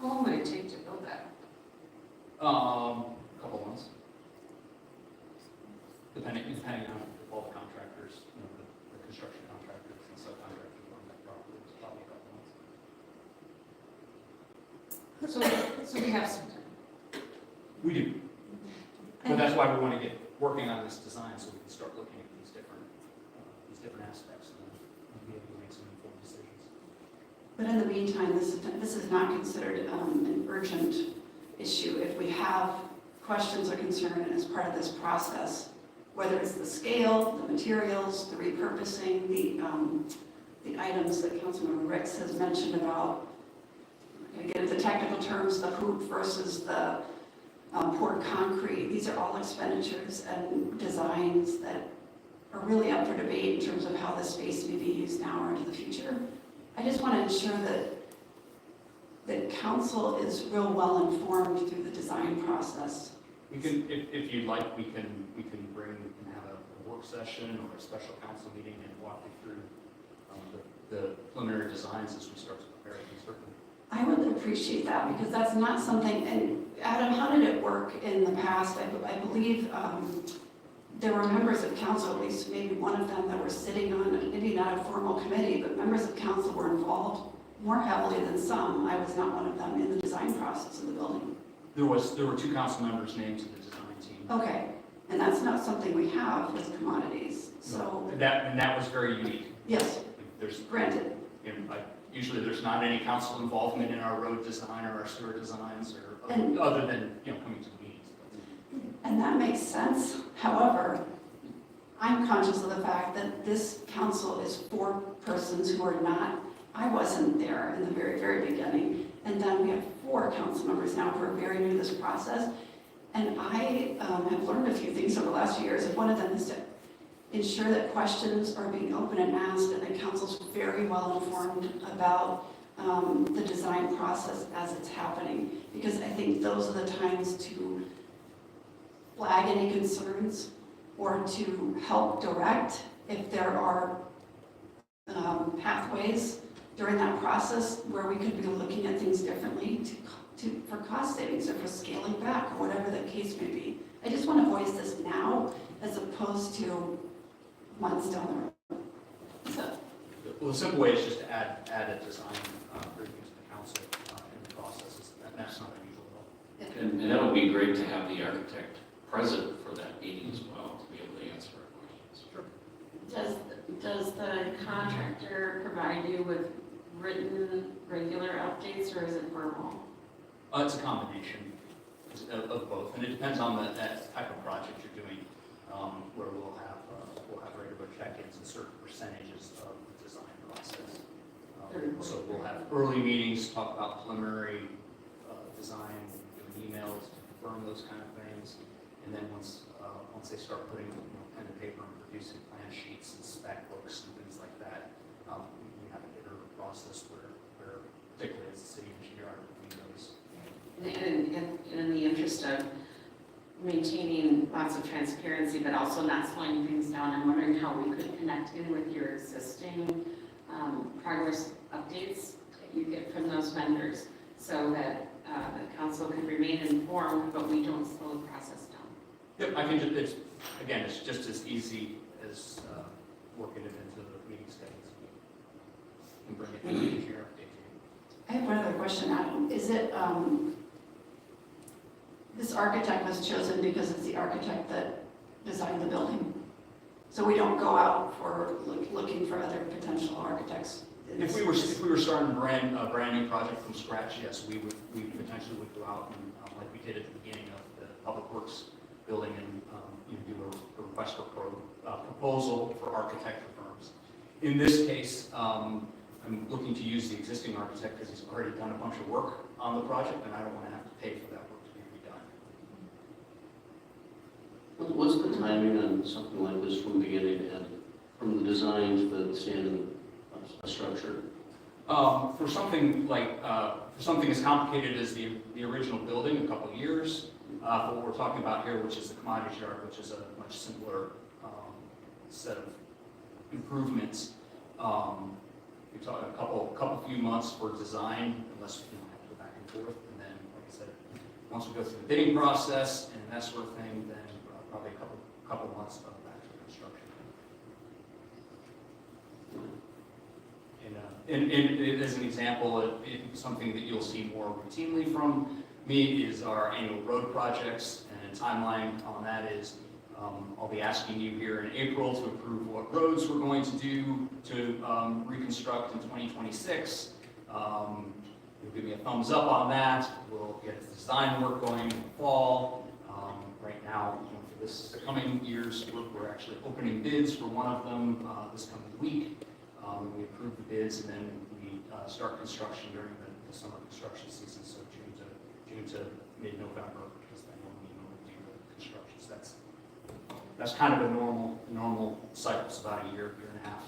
How long would it take to build that? Couple months. Depending on all the contractors, the construction contractors and subcontractors on that property, it's probably a couple months. So we have some time. We do. But that's why we want to get working on this design so we can start looking at these different aspects and be able to make some informed decisions. But in the meantime, this is not considered an urgent issue. If we have questions or concern as part of this process, whether it's the scale, the materials, the repurposing, the items that Councilmember Ricks has mentioned about, I'm going to get into technical terms, the hoop versus the poured concrete, these are all expenditures and designs that are really up for debate in terms of how this space may be used now or into the future. I just want to ensure that council is real well informed through the design process. We can, if you'd like, we can have a work session or a special council meeting and walk you through the preliminary designs as we start to prepare these. I would appreciate that because that's not something, and Adam, how did it work in the past? I believe there were members of council, at least maybe one of them, that were sitting on, maybe not a formal committee, but members of council were involved more heavily than some. I was not one of them in the design process of the building. There were two council members named to the design team. Okay, and that's not something we have with commodities, so. That was very unique. Yes, There's granted. Usually there's not any council involvement in our road design or our sewer designs or And- other than, coming to the meetings. And that makes sense. However, I'm conscious of the fact that this council is 4 persons who are not, I wasn't there in the very, very beginning. And then we have 4 council members now who are very new to this process. And I have learned a few things over the last few years. One of them is to ensure that questions are being open and asked and that council's very well informed about the design process as it's happening. Because I think those are the times to flag any concerns or to help direct if there are pathways during that process where we could be looking at things differently for cost savings or for scaling back or whatever the case may be. I just want to voice this now as opposed to months down the road. So, Well, the simple way is just to add a design review to the council in the processes. That's not unusual at all. And that would be great to have the architect present for that meeting as well, to be able to answer our questions. Does the contractor provide you with written, regular updates, or is it verbal? It's a combination of both, and it depends on that type of project you're doing, where we'll have regular check-ins and certain percentages of the design process. So we'll have early meetings, talk about preliminary design, doing emails to confirm those kind of things, and then once they start putting pen and paper and producing plan sheets and spec books and things like that, we have an iterative process where particularly as a city engineer, I review those. And in the interest of maintaining lots of transparency, but also not slowing things down, I'm wondering how we could connect in with your existing progress updates that you get from those vendors, so that the council can remain informed, but we don't slow the process down. Yep, I think it's just as easy as working it into the meeting schedules. You can bring it to the engineer update. I have one other question, Adam. Is it, this architect was chosen because it's the architect that designed the building? So we don't go out for looking for other potential architects? If we were starting a brand new project from scratch, yes, we potentially would go out and like we did at the beginning of the Public Works building and do a request for proposal for architecture firms. In this case, I'm looking to use the existing architect because he's already done a bunch of work on the project, and I don't want to have to pay for that work to be redone. What's the timing on something like this from beginning to end, from the design to the standing a structure? For something as complicated as the original building, a couple of years. For what we're talking about here, which is the commodity yard, which is a much simpler set of improvements. We talk a couple few months for design, unless we have to go back and forth, and then, like I said, once we go through the bidding process and that sort of thing, then probably a couple months of actual construction. And as an example, something that you'll see more routinely from me is our annual road projects, and a timeline on that is I'll be asking you here in April to approve what roads we're going to do to reconstruct in 2026. You'll give me a thumbs up on that. We'll get the design work going in the fall. Right now, for this coming year's work, we're actually opening bids for one of them this coming week. We approve the bids, and then we start construction during the summer construction season, so June to mid-November, because then when we do the construction. So that's kind of a normal cycle. It's about a year and a half.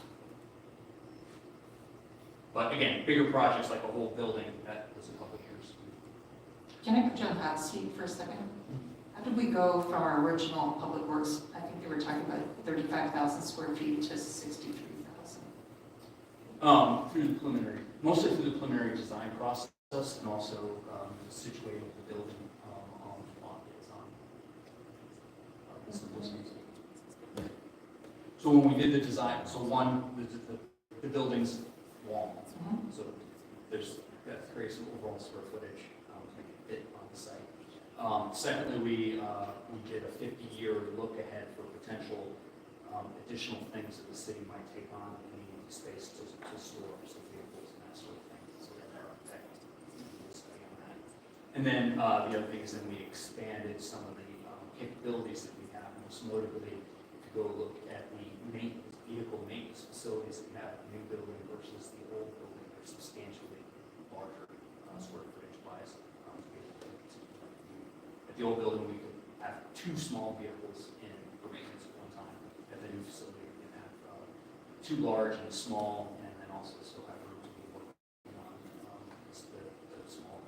But again, bigger projects like a whole building, that was a couple of years. Can I put you on the hot seat for a second? How did we go from our original Public Works, I think they were talking about 35,000 square feet to 63,000? Through the mostly through the preliminary design process, and also situating the building on So when we did the design, the building's long, so that creates some overall square footage to make it fit on the site. Secondly, we did a 50-year look ahead for potential additional things that the city might take on and need space to store some vehicles and that sort of thing. So we have our architect study on that. And then the other thing is then we expanded some of the capabilities that we have. Most notably, if you go look at the vehicle maintenance facilities that we have in the new building versus the old building, they're substantially larger square footage wise. At the old building, we could have 2 small vehicles in for maintenance at one time. At the new facility, we can have 2 large and small, and then also still have room to be working on the small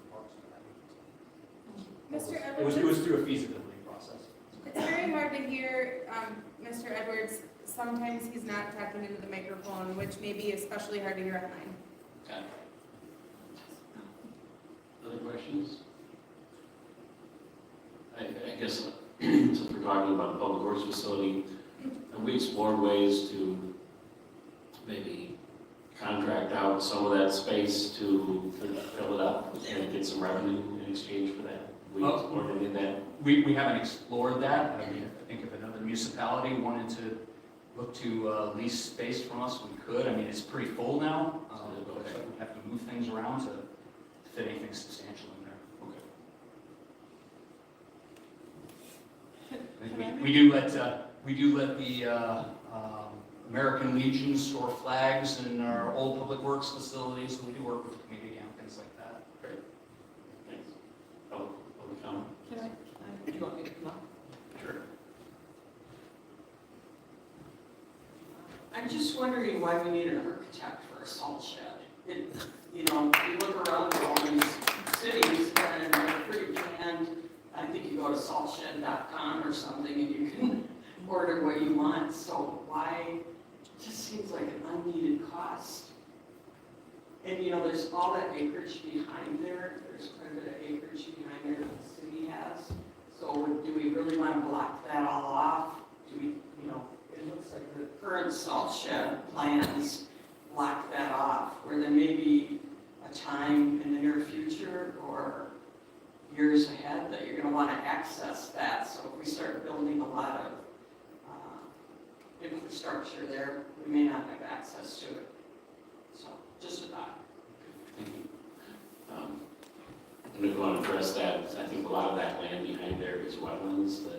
parks. Mr. It Edwards, was through a feasibility process. it's very hard to hear Mr. Edwards. Sometimes he's not tapping into the microphone, which may be especially hard to hear online. Okay. Other questions? questions? I guess, since we're talking about the public works facility, have we explored ways to maybe contract out some of that space to fill it up and get some revenue in exchange for that? We explored any of that? We haven't explored that. I mean, I think if another municipality wanted to look to lease space from us, we could. I mean, it's pretty full now. But we have to move things around to fit anything substantial in there. Okay. We do let the American Legion store flags in our old public works facilities. So we do work with the community on things like that. Great. Thanks. Public comment? Do you want me to come up? Sure. I'm just wondering why we need an architect for a salt shed. You look around at all these cities and they're pretty planned. I think you go to saltshed.com or something and you can order what you want. So why? It just seems like an unneeded cost. And there's all that acreage behind there. There's quite a bit of acreage behind there that the city has. So do we really want to block that all off? Do we, it looks like the current salt shed plans block that off, where there may be a time in the near future or years ahead that you're going to want to access that. So if we start building a lot of infrastructure there, we may not have access to it. So just a thought. Thank you. And if you want to address that, I think a lot of that land behind there is wetlands that.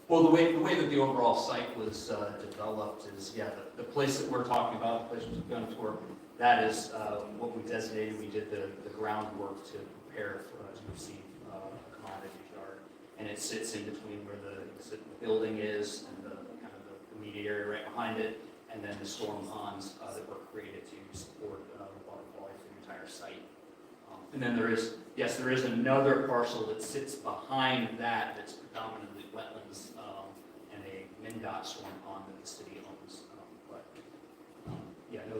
Well, the way that the overall site was developed is, yeah, the place that we're talking about, the place we've done a tour, that is what we designated. We did the groundwork to prepare for to receive a commodity yard, and it sits in between where the building is and the kind of the immediate area right behind it, and then the storm ponds that were created to support the water quality for the entire site. And then there is another parcel that sits behind that that's predominantly wetlands and a MnDOT storm pond that the city owns. Yeah, no,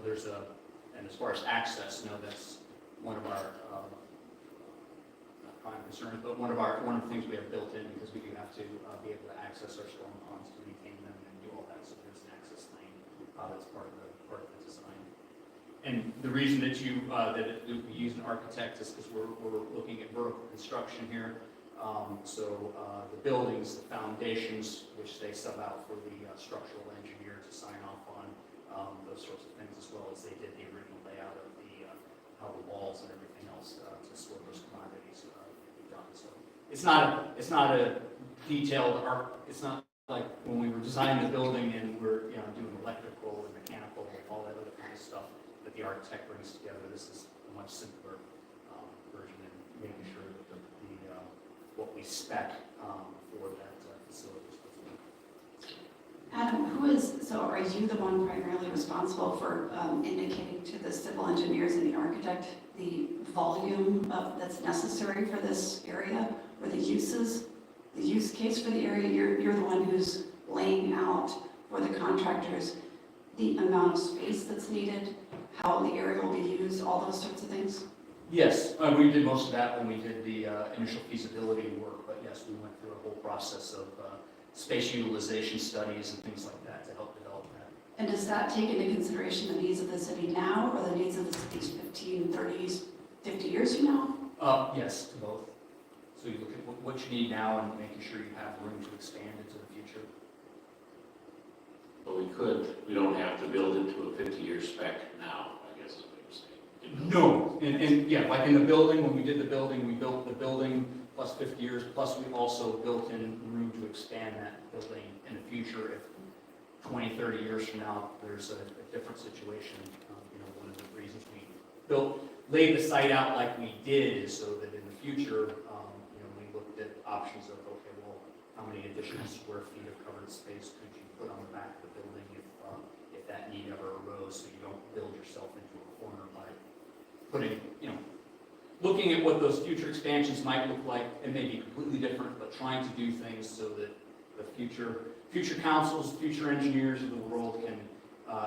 and as far as access, no, that's one of our, not prime concerns, but one of the things we have built in, because we do have to be able to access our storm ponds to maintain them and do all that, so there's an access lane that's part of the design. And the reason that we use an architect is because we're looking at vertical construction here. The buildings, the foundations, which they sub out for the structural engineer to sign off on, those sorts of things, as well as they did the original layout of how the walls and everything else to store those commodities be done. So it's not a detailed art. It's not like when we were designing the building and we're doing electrical and mechanical and all that other kind of stuff that the architect brings together. This is a much simpler version, and making sure that what we spec for that facility is fulfilled. Adam, so are you the one primarily responsible for indicating to the civil engineers and the architect the volume that's necessary for this area, or the use case for the area? You're the one who's laying out for the contractors the amount of space that's needed, how the area will be used, all those sorts of things? Yes, we did most of that when we did the initial feasibility work, but yes, we went through a whole process of space utilization studies and things like that to help develop that. And does that take into consideration the needs of the city now, or the needs of the city's 15, 30, 50 years from now? Yes, to both. So you look at what you need now and making sure you have room to expand into the future. But we don't have to build it to a 50-year spec now, I guess is what you're saying. No, and yeah, like in the building, when we did the building, we built the building plus 50 years, plus we also built in room to expand that building in the future. If 20, 30 years from now, there's a different situation. One of the reasons we laid the site out like we did is so that in the future, we looked at options of, okay, well, how many additional square feet of covered space could you put on the back of the building if that need ever arose, so you don't build yourself into a corner by putting, looking at what those future expansions might look like. It may be completely different, but trying to do things so that the future councils, future engineers of the world can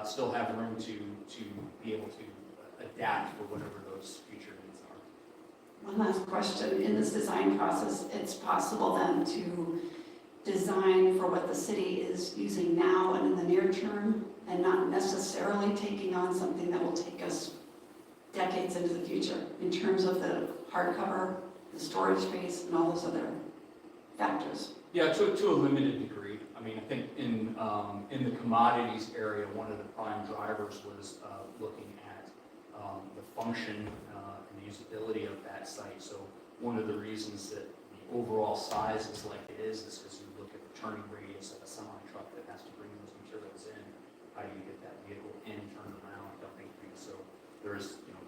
still have room to be able to adapt for whatever those future needs are. One last question. In this design process, it's possible then to design for what the city is using now and in the near term, and not necessarily taking on something that will take us decades into the future in terms of the hardcover, the storage space, and all those other factors. Yeah, to a limited degree. I mean, I think in the commodities area, one of the prime drivers was looking at the function and the usability of that site. So one of the reasons that the overall size is like it is because you look at the turning radius of a semi-truck that has to bring those materials in. How do you get that vehicle in, turn around, dumping things? So there's, you know,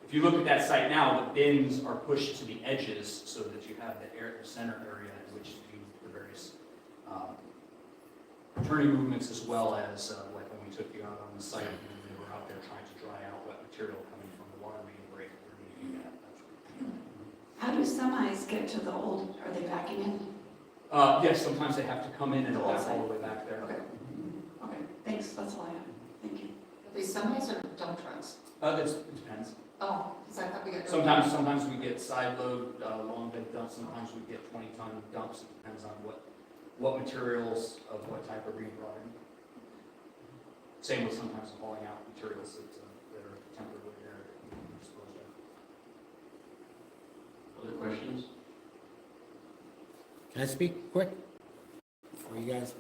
if you look at that site now, the bins are pushed to the edges so that you have the center area in which to do the various turning movements, as well as like when we took you out on the site and we were out there trying to dry out wet material coming from the water main break. We're needing that. How do semis get to the old, are they backing in? Yes, sometimes they have to come in and back all the way back there. Okay. Okay, thanks, that's all I have. Thank you. Are they semis or dump trucks? It depends. Oh, because I thought we got. Sometimes we get side load, long bed dumps, sometimes we get 20-ton dumps. It depends on what materials of what type are being brought in. Same with sometimes hauling out materials that are temporarily there disposed of. Other questions? Can I speak quick for you guys?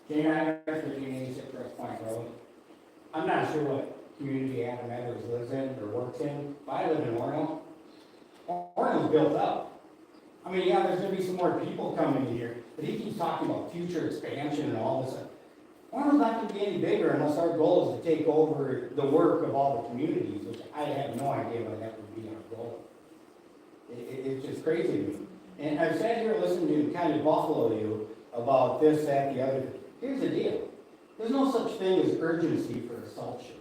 J.I. for 86 West Point Road. I'm not sure what community Adam Edwards lives in or works in, but I live in Orono. Orono's built up. I mean, yeah, there's going to be some more people coming in here, but he keeps talking about future expansion and all this stuff. Orono's not going to be any bigger unless our goal is to take over the work of all the communities, which I have no idea what that would be our goal. It's just crazy to me. And I've sat here listening to kind of buffalo you about this, that, the other. Here's the deal. There's no such thing as urgency for a salt show.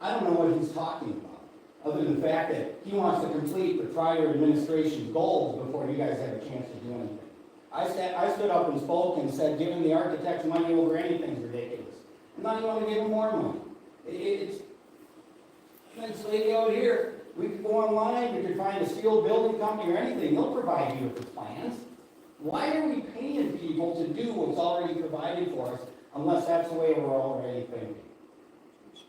I don't know what he's talking about, other than the fact that he wants to complete the prior administration's goals before you guys have a chance to do anything. I stood up and spoke and said giving the architects money over anything is ridiculous. And now you want to give them more money. It's this lady out here. We could go online, we could find a steel building company or anything. They'll provide you with the plans. Why are we paying people to do what's already provided for us unless that's the way we're already thinking?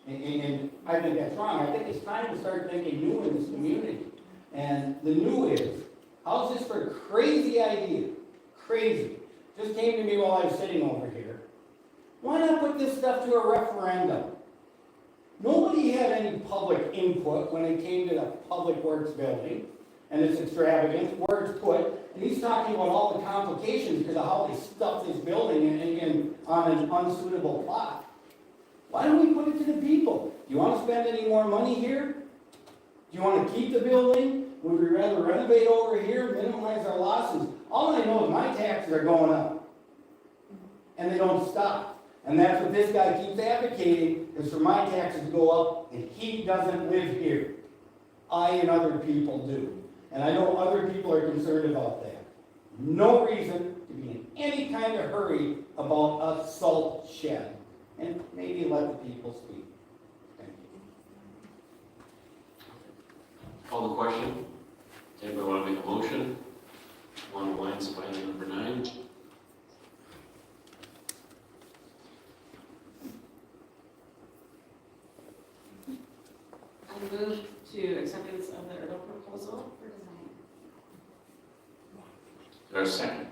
And I think that's wrong. I think it's time to start thinking new in this community. And the new is, how's this for a crazy idea? Crazy. Just came to me while I was sitting over here. Why not put this stuff to a referendum? Nobody had any public input when it came to the public works building and its extravagance, where it's put. And he's talking about all the complications because of how they stuffed this building in on an unsuitable plot. Why don't we put it to the people? Do you want to spend any more money here? Do you want to keep the building? Would we rather renovate over here, minimize our losses? All I know is my taxes are going up. And they don't stop. And that's what this guy keeps advocating, is for my taxes to go up, and he doesn't live here. I and other people do. And I know other people are concerned about that. No reason to be in any kind of hurry about a salt shed. And maybe let the people speak. Thank you. Call the question. Anybody want to make a motion along the lines of item number 9? I move to acceptance of the Orono proposal for design. Is there a second?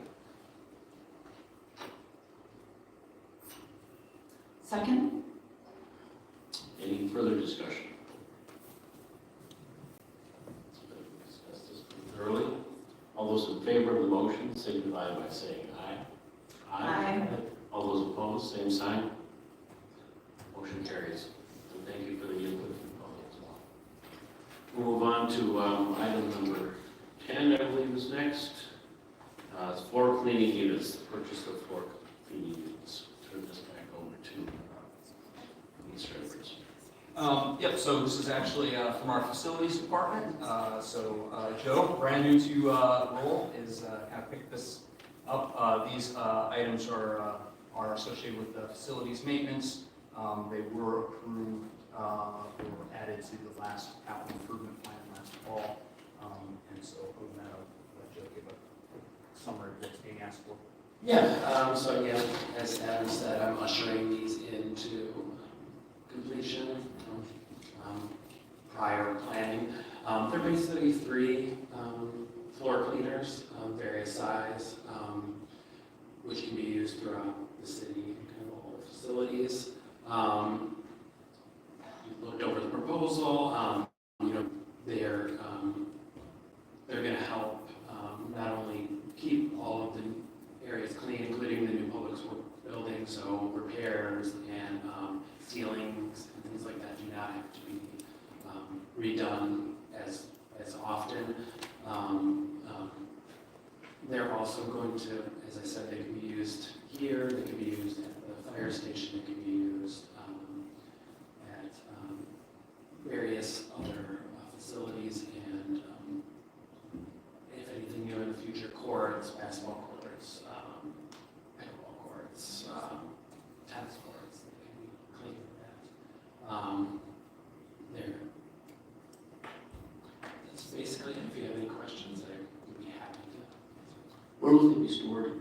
Second? Any further discussion? Discuss this thoroughly. All those in favor of the motion signify by saying aye. Aye. All those opposed, same sign. Motion carries. And thank you for the input from the public as well. We'll move on to item number 10, I believe is next. It's floor cleaning units, the purchase of floor cleaning units. Turn this back over to Ms. Rivers. Yep, so this is actually from our facilities department. Joe, brand new to role, is kind of picked this up. These items are associated with the facilities maintenance. They were approved or added to obviously the last capital improvement plan last fall. And so other than that, I'll let Joe give a summary of what's being asked for. Yeah, so again, as Adam said, I'm ushering these into completion prior planning. They're basically 3 floor cleaners of various size, which can be used throughout the city and kind of all the facilities. You looked over the proposal. They're going to help not only keep all of the areas clean, including the new public works building, so repairs and ceilings and things like that do not have to be redone as often. They're also going to, as I said, they can be used here, they can be used at the fire station, they can be used at various other facilities, and if anything new in the future, courts, basketball courts, pickleball courts, tennis courts, they can be cleaned with that. That's basically it. If you have any questions, I would be happy to. Where will they be stored?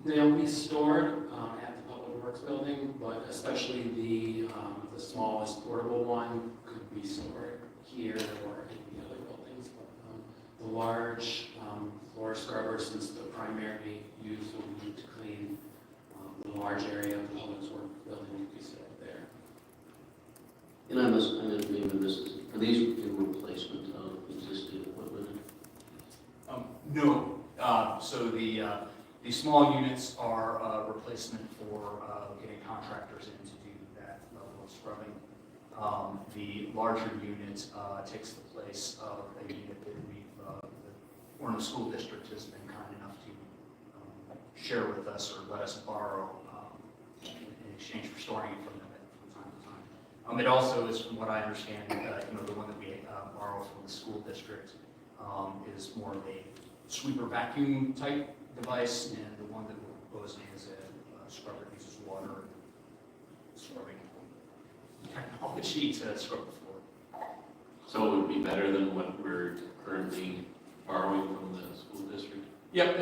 They'll be stored at the Public Works building, but especially the smallest portable one could be stored here or in the other buildings. But the large floor scrubber, since the primary use will be to clean the large area of the Public Works building, will be stored there. And I'm in agreement, are these in replacement of existing equipment? No. So the small units are a replacement for getting contractors in to do that level of scrubbing. The larger unit takes the place of a unit that the Orono School District has been kind enough to share with us or let us borrow in exchange for storing it from them from time to time. It also is, from what I understand, the one that we borrow from the school district is more of a sweeper vacuum type device, and the one that we're proposing is a scrubber that uses water and scrubbing technology to scrub the floor. So it would be better than what we're currently borrowing from the school district? Yep,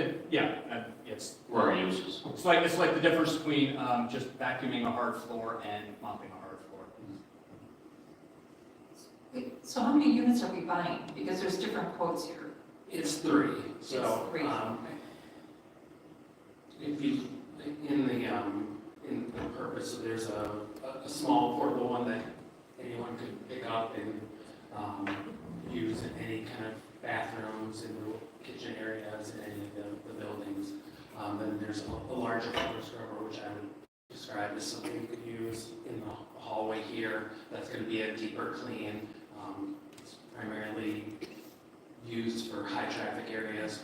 it's Or our uses? It's like the difference between just vacuuming a hard floor and mopping a hard floor. Wait, so how many units are we buying? Because there's different quotes here. It's 3. So It's 3. if you in the purpose, so there's a small portable one that anyone could pick up and use in any kind of bathrooms and kitchen areas in any of the buildings. Then there's a larger floor scrubber, which I would describe as something you could use in the hallway here. That's going to be a deeper clean. It's primarily used for high traffic areas.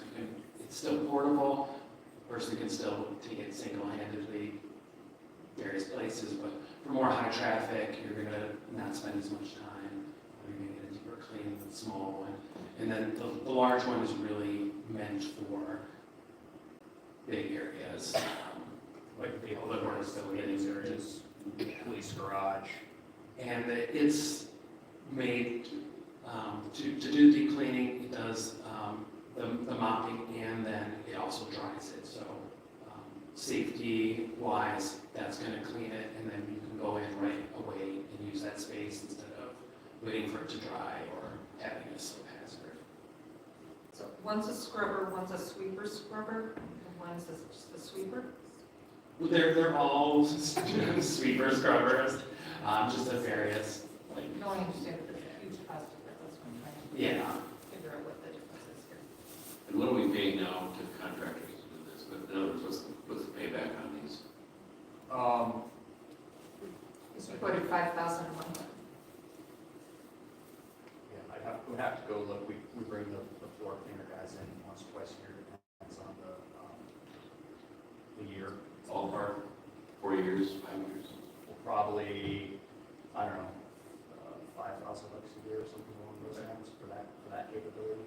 It's still portable. A person can still take it single-handedly various places, but for more high traffic, you're going to not spend as much time. You're going to get a deeper clean than the small one. And then the large one is really meant for big areas, like the older facilities areas, Police garage. and it's made to do deep cleaning. It does the mopping, and then it also dries it. So safety wise, that's going to clean it, and then you can go in right away and use that space instead of waiting for it to dry or having a slip hazard. So one's a scrubber, one's a sweeper scrubber, and one's just a sweeper? Well, they're all sweeper scrubbers, just at various, like, No, I understand, but there's a huge cost difference. That's what I'm trying to yeah. figure out what the difference is here. And what are we paying now to contractors to do this? But in other words, what's the payback on these? Because we quoted 5,000 a month. Yeah, would have to go look. We bring the floor cleaner guys in once or twice a year, depends on the year. Ballpark, 4 years, 5 years? We'll probably, I don't know, $5,000 a year or something along those lines for that capability.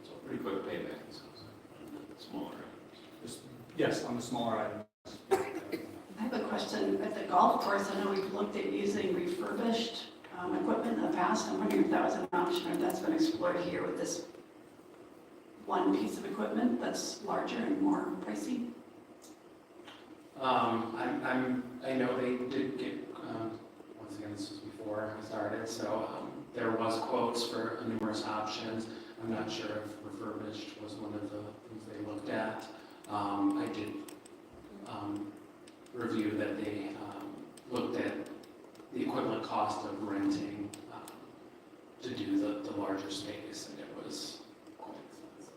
So pretty quick payback, it sounds like. Smaller items. Yes, on the smaller items. I have a question. At the golf course, I know we've looked at using refurbished equipment in the past. I'm wondering if that was an option or if that's been explored here with this one piece of equipment that's larger and more pricey. I know they did get, once again, this was before I started, so there was quotes for numerous options. I'm not sure if refurbished was one of the things they looked at. I did review that they looked at the equivalent cost of renting to do the larger space, and it was quite expensive.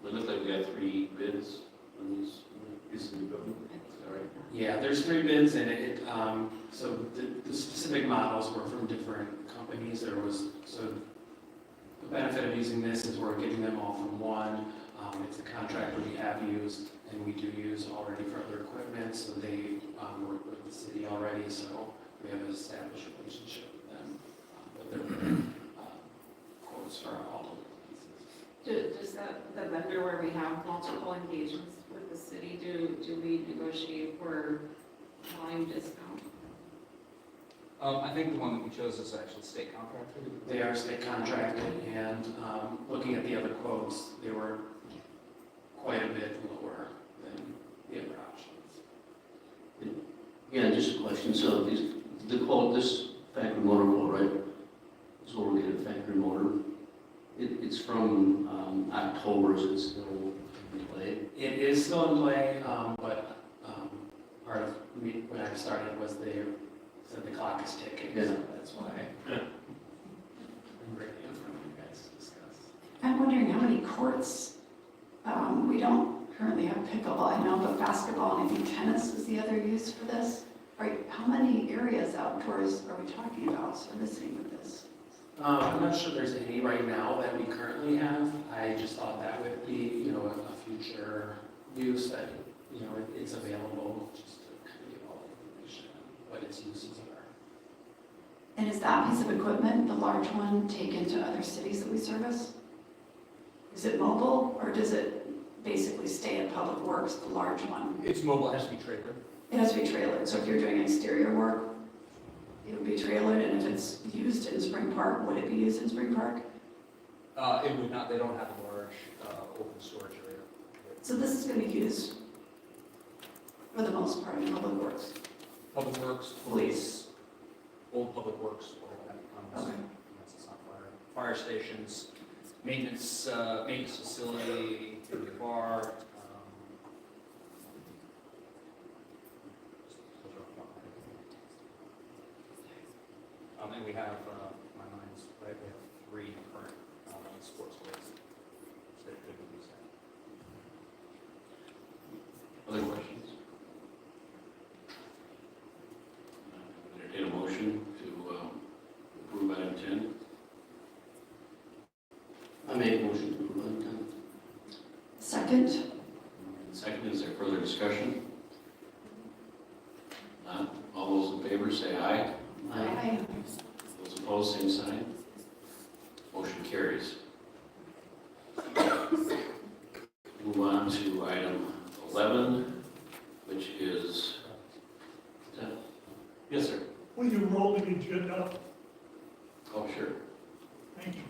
It looks like we got 3 bids on these pieces of equipment. Is that right? Yeah, there's 3 bids, and so the specific models were from different companies. So the benefit of using this is we're getting them all from one. It's a contractor we have used, and we do use already for other equipment, so they work with the city already, so we have an established relationship with them. But their quotes are all over the pieces. Does the vendor where we have multiple engagements with the city, do we negotiate for volume discount? I think the one that we chose is actually state contracted. They are state contracted, and looking at the other quotes, they were quite a bit lower than the other options. Yeah, just a question. So the quote, this factory motor quote, right? This is what we're getting, factory motor. It's from October, so it's still in play. It is still in play, but part of when I started was they said the clock is ticking, Yeah. so that's why I'm bringing it from you guys to discuss. I'm wondering how many courts, we don't currently have pickleball, I know, but basketball and I think tennis is the other use for this. Right, how many areas outdoors are we talking about servicing with this? I'm not sure there's any right now that we currently have. I just thought that would be, a future use that, it's available, just to kind of give all the information on what its uses are. And is that piece of equipment, the large one, taken to other cities that we service? Is it mobile, or does it basically stay at Public Works, the large one? It's mobile, it has to be trailered. It has to be trailered, so if you're doing exterior work, it would be trailered, and if it's used in Spring Park, would it be used in Spring Park? It would not, they don't have a large open storage area. So this is going to use, for the most part, in Public Works. Public Works, police, old Public Works, all that becomes, Okay. it's not fire stations, maintenance facility, the bar. And we have, my mind's right, we have 3 current sports courts that could be used. Other questions? Entertain a motion to approve item 10. I make a motion to approve item 10. Second, Second, is there further discussion? None. All those in favor say aye. aye. Those opposed, same sign. Motion carries. Move on to item 11, which is, yes, sir. Will you roll the agenda? Oh, sure. Thank you.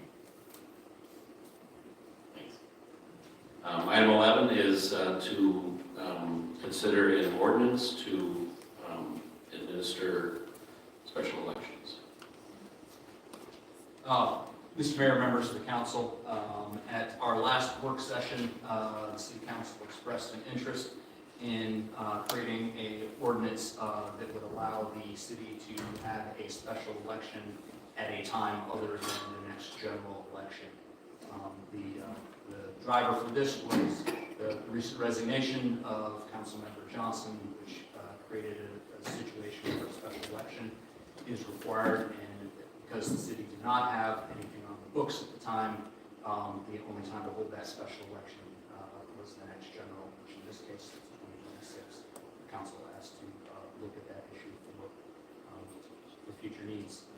Thanks. Item 11 is to consider an ordinance to administer special elections. Mr. Mayor, members of the council, at our last work session, the city council expressed an interest in creating an ordinance that would allow the city to have a special election at a time other than the next general election. The driver for this was the recent resignation of Councilmember Johnson, which created a situation where a special election is required, and because the city did not have anything on the books at the time, the only time to hold that special election was the next general, which in this case is 2026. The council has to look at that issue for future needs.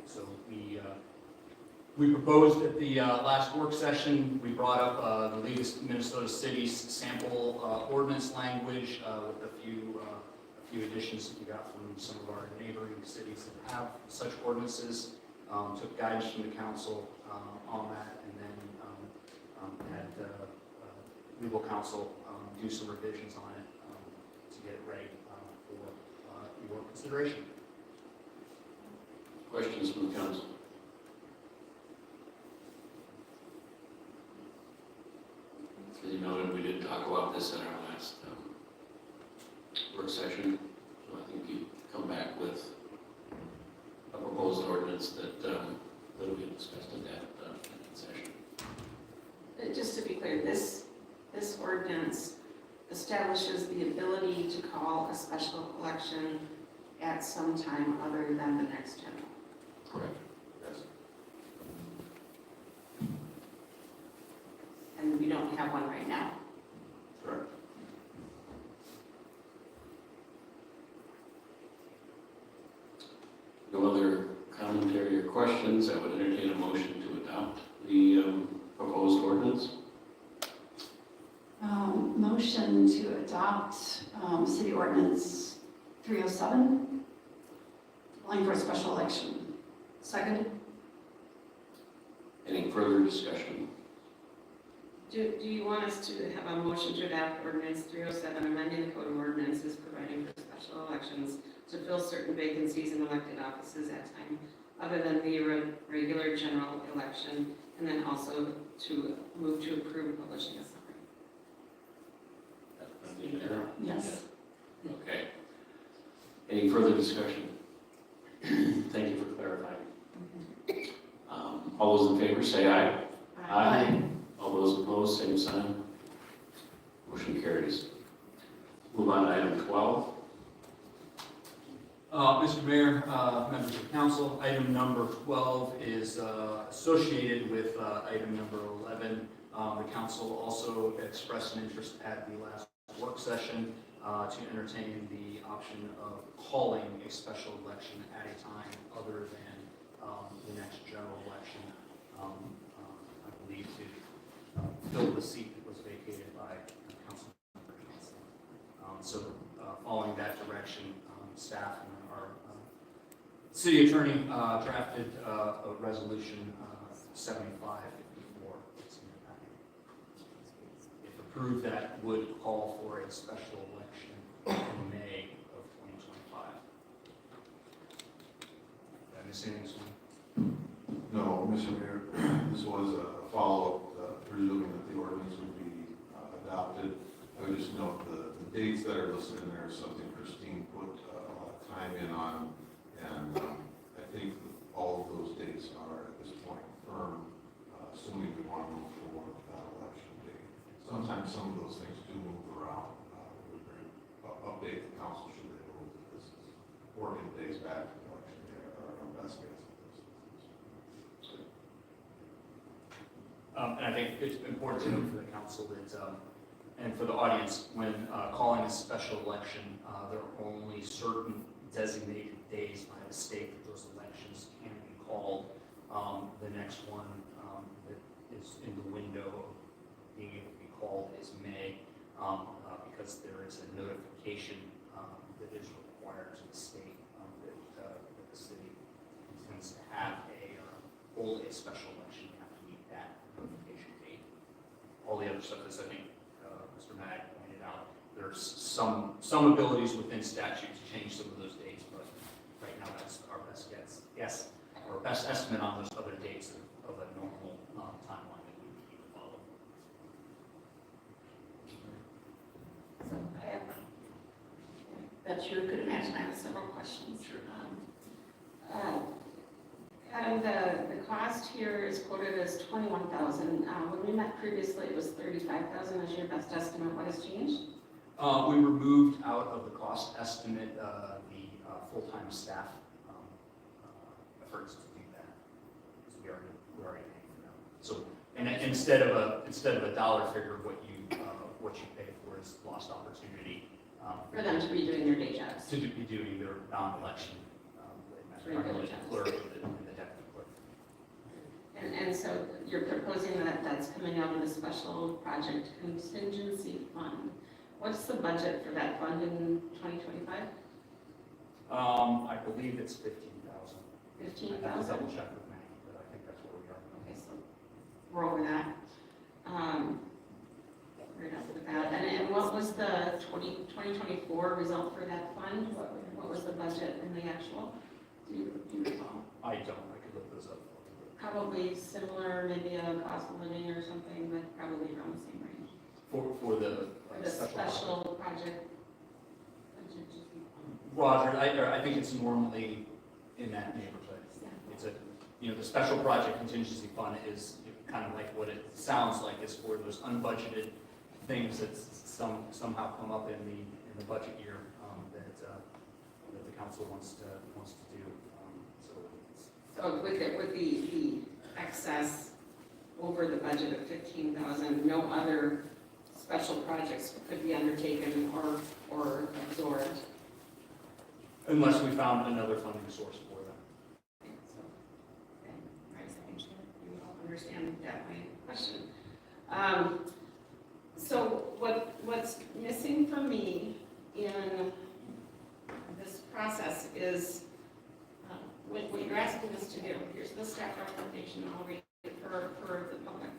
So we We proposed at the last work session, we brought up the League of Minnesota Cities sample ordinance language with a few additions that we got from some of our neighboring cities that have such ordinances. Took guidance from the council on that, and then had legal counsel do some revisions on it to get it ready for your consideration. Questions from the council? As you noted, we did talk about this at our last work session, so I think you come back with a proposed ordinance that will be discussed in that session. Just to be clear, this ordinance establishes the ability to call a special election at some time other than the next general. Correct. Yes. And we don't have one right now. Correct. No other commentary or questions? I would entertain a motion to adopt the proposed ordinance. Motion to adopt City Ordinance 307, calling for a special election. Second? Any further discussion? Do you want us to have a motion to adopt ordinance 307, amending the code of ordinances providing for special elections to fill certain vacancies in elected offices at time other than the regular general election, and then also to move to approve publishing a summary? Yes. Okay. Any further discussion? Thank you for clarifying. All those in favor say aye. Aye. All those opposed, same sign. Motion carries. Move on to item 12. Mr. Mayor, members of council, item number 12 is associated with item number 11. The council also expressed an interest at the last work session to entertain the option of calling a special election at a time other than the next general election, I believe, to fill the seat that was vacated by Councilmember Johnson. So following that direction, staff and our city attorney drafted a resolution 7554. If approved, that would call for a special election in May of 2025. Did I miss anything, Swan? No, Mr. Mayor, this was a follow-up, presuming that the ordinance would be adopted. I would just note the dates that are listed in there is something Christine put a lot of time in on, and I think all of those dates are at this point firm, assuming we want to move forward with that election date. Sometimes some of those things do move around. We bring update the council should they move that this is working days back to the election day, or our best guess. And I think it's important to note for the council that, and for the audience, when calling a special election, there are only certain designated days by the state that those elections can be called. The next one that is in the window of being able to be called is May, because there is a notification that is required to the state that the city intends to have hold a special election. You have to meet that notification date. All the other stuff, as I think Mr. Mag pointed out, there's some abilities within statute to change some of those dates, but right now that's our best guess, or best estimate on those other dates of a normal timeline that we would need to follow. So I have, bet you could imagine I have several questions. Sure. Adam, the cost here is quoted as $21,000. When we met previously, it was $35,000 as your best estimate. What has changed? We removed out of the cost estimate the full-time staff efforts to do that, because we're already paying for them. So, and instead of a dollar figure, what you pay for is lost opportunity For them to be doing their day jobs. to be doing their non-election, primarily the clerk and the deputy clerk. And so you're proposing that that's coming out of the special project contingency fund. What's the budget for that fund in 2025? I believe it's 15,000. I have to 15,000? double check with Manny, but I think that's where we are. Okay, so we're over that. We're enough with that. And what was the 2024 result for that fund? What was the budget and the actual? Do you recall? I don't, I could look those up. Probably similar, maybe a cost of living or something, but probably around the same range. For the For the special project contingency fund. Roger, I think it's normally in that neighborhood. Yeah. It's a, the special project contingency fund is kind of like what it sounds like, is for those unbudgeted things that somehow come up in the budget year, that the council wants to do. So with the excess over the budget of 15,000, no other special projects could be undertaken or absorbed. Unless we found another funding source for them. So, okay, right, I think you all understand that my question. So what's missing for me in this process is what you're asking us to do. Here's the staff recommendation. I'll read it for the public.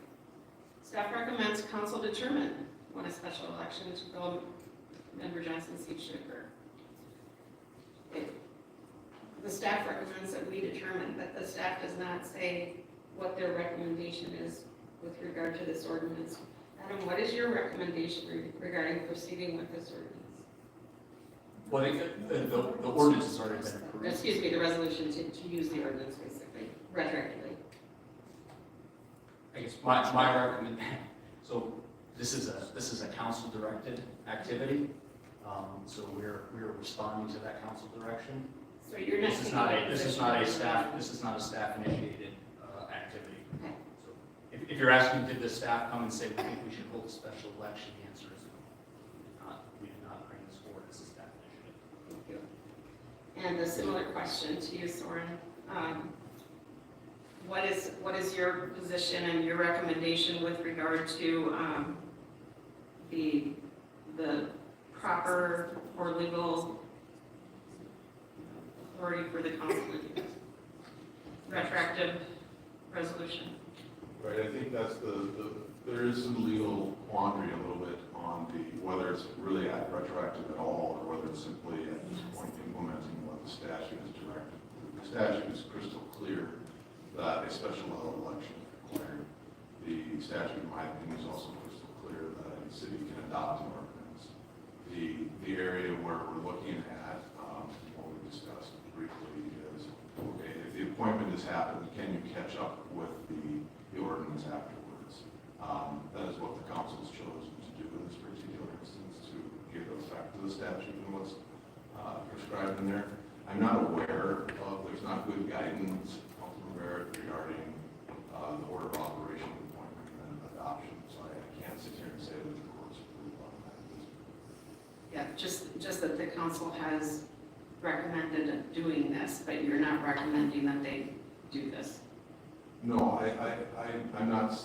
Staff recommends council determine when a special election to fill Member Johnson's seat should occur. The staff recommends that we determine, but the staff does not say what their recommendation is with regard to this ordinance. Adam, what is your recommendation regarding proceeding with this ordinance? Well, I think the ordinance has already been approved. Excuse me, the resolution to use the ordinance basically, retroactively. I guess my recommendation, so this is a council directed activity. So we're responding to that council direction. So you're not. This is not a staff initiated activity. Okay. So if you're asking, did the staff come and say, we think we should hold a special election, the answer is no. We did not bring this forward as a staff initiative. Thank you. And a similar question to you, Soren. What is your position and your recommendation with regard to the proper or legal authority for the council to use? Retroactive resolution. Right, I think that's there is some legal quandary a little bit on whether it's really retroactive at all, or whether it's simply at this point implementing what the statute is directed. The statute is crystal clear that a special election is required. The statute, in my opinion, is also crystal clear that a city can adopt an ordinance. The area where we're looking at, what we discussed briefly, is, okay, if the appointment has happened, can you catch up with the ordinance afterwards? That is what the council's chosen to do in this particular instance, to give effect to the statute and what's prescribed in there. I'm not aware of, there's not good guidance regarding the order of operation, appointment, and adoption, so I can't sit here and say that the court's approved on that. Yeah, just that the council has recommended doing this, but you're not recommending that they do this. No, I'm not,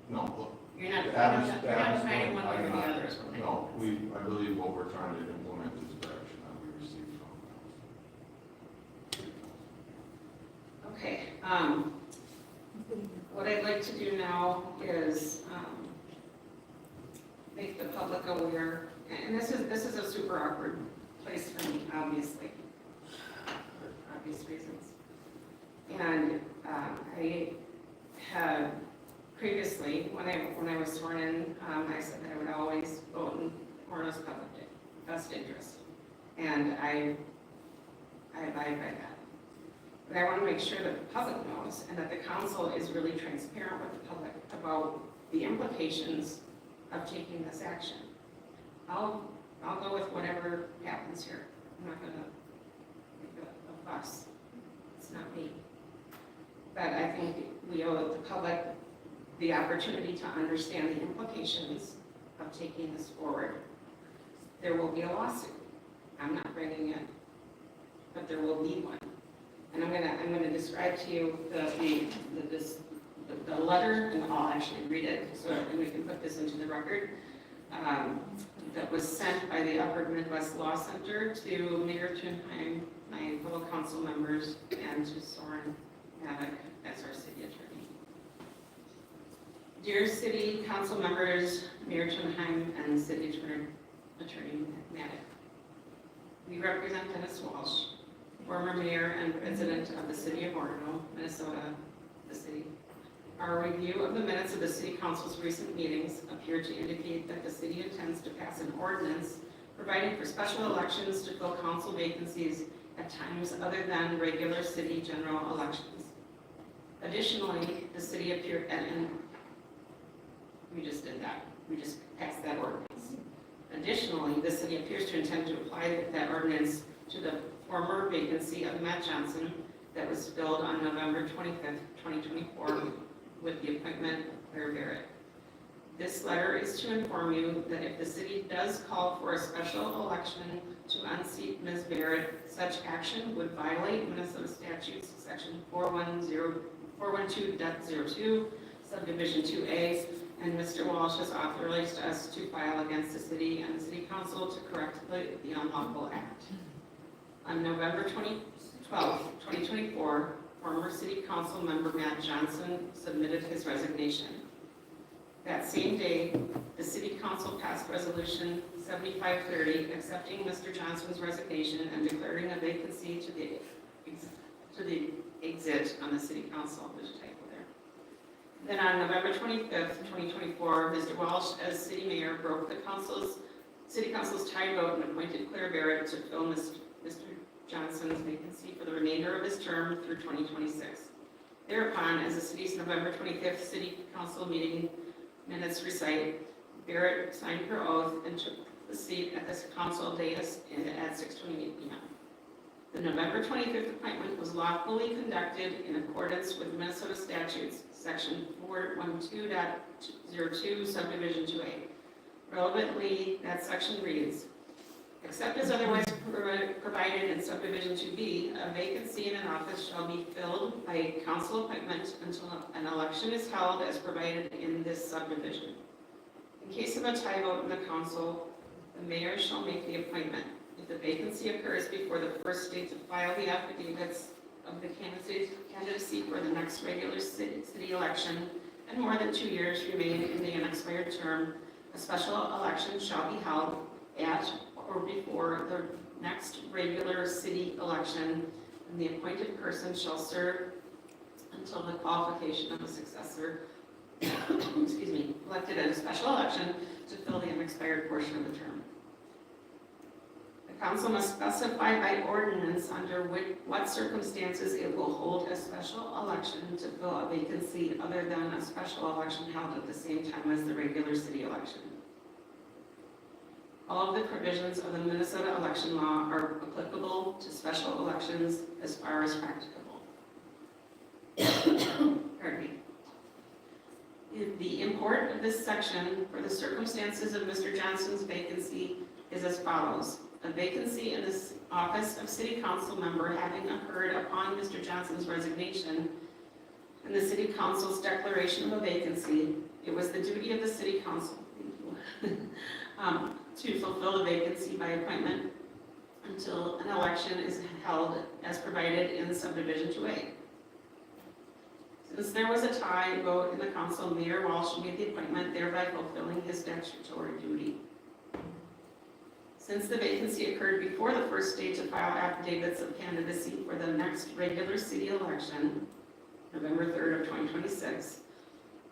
no. You're not deciding one way or the other. No, I believe what we're trying to implement is direction that we received from council. Okay, what I'd like to do now is make the public aware, and this is a super awkward place for me, obviously, for obvious reasons. And I have previously, when I was sworn in, I said that I would always vote in Orono's public best interest, and I abide by that. But I want to make sure that the public knows and that the council is really transparent with the public about the implications of taking this action. I'll go with whatever happens here. I'm not going to make a fuss. It's not me. But I think we owe the public the opportunity to understand the implications of taking this forward. There will be a lawsuit. I'm not bringing it, but there will be one. And I'm gonna describe to you the the letter, and I'll actually read it so that we can put this into the record, that was sent by the Upper Midwest Law Center to Mayor Thunheim, my fellow council members, and to Soren Maddock as our city attorney. Dear city council members, Mayor Thunheim, and city attorney Maddock, we represent Dennis Walsh, former mayor and president of the city of Orono, Minnesota, the city. Our review of the minutes of the city council's recent meetings appear to indicate that the city intends to pass an ordinance providing for special elections to fill council vacancies at times other than regular city general elections. Additionally, the city appeared, and we just did that. We just passed that ordinance. Additionally, the city appears to intend to apply that ordinance to the former vacancy of Matt Johnson that was filled on November 25th, 2024 with the appointment of Claire Barrett. This letter is to inform you that if the city does call for a special election to unseat Ms. Barrett, such action would violate Minnesota statutes section 412.02, subdivision 2A, and Mr. Walsh has authorized us to file against the city and the city council to correct the unlawful act. On November 12th, 2024, former city council member Matt Johnson submitted his resignation. That same day, the city council passed resolution 7530 accepting Mr. Johnson's resignation and declaring a vacancy to the exit on the city council. There's a typo there. Then on November 25th, 2024, Mr. Walsh, as city mayor, broke the city council's tie vote and appointed Claire Barrett to fill Mr. Johnson's vacancy for the remainder of his term through 2026. Thereupon, as the city's November 25th city council meeting minutes recite, Barrett signed her oath and took the seat at this council dais at 6:28 p.m. The November 25th appointment was lawfully conducted in accordance with Minnesota statutes, section 412.02, subdivision 2A. Relevantly, that section reads, except as otherwise provided in subdivision 2B, a vacancy in an office shall be filled by a council appointment until an election is held as provided in this subdivision. In case of a tie vote in the council, the mayor shall make the appointment. If the vacancy occurs before the first date to file the affidavits of the candidacy for the next regular city election, and more than 2 years remain in the unexpired term, a special election shall be held at or before the next regular city election, and the appointed person shall serve until the qualification of a successor, elected at a special election to fill the unexpired portion of the term. The council must specify by ordinance under what circumstances it will hold a special election to fill a vacancy other than a special election held at the same time as the regular city election. All of the provisions of the Minnesota election law are applicable to special elections as far as practicable. Pardon me. The import of this section for the circumstances of Mr. Johnson's vacancy is as follows. A vacancy in the office of city council member having occurred upon Mr. Johnson's resignation and the city council's declaration of a vacancy, it was the duty of the city council to fulfill the vacancy by appointment until an election is held as provided in subdivision 2A. Since there was a tie vote in the council, Mayor Walsh made the appointment, thereby fulfilling his statutory duty. Since the vacancy occurred before the first date to file affidavits of candidacy for the next regular city election, November 3rd of 2026,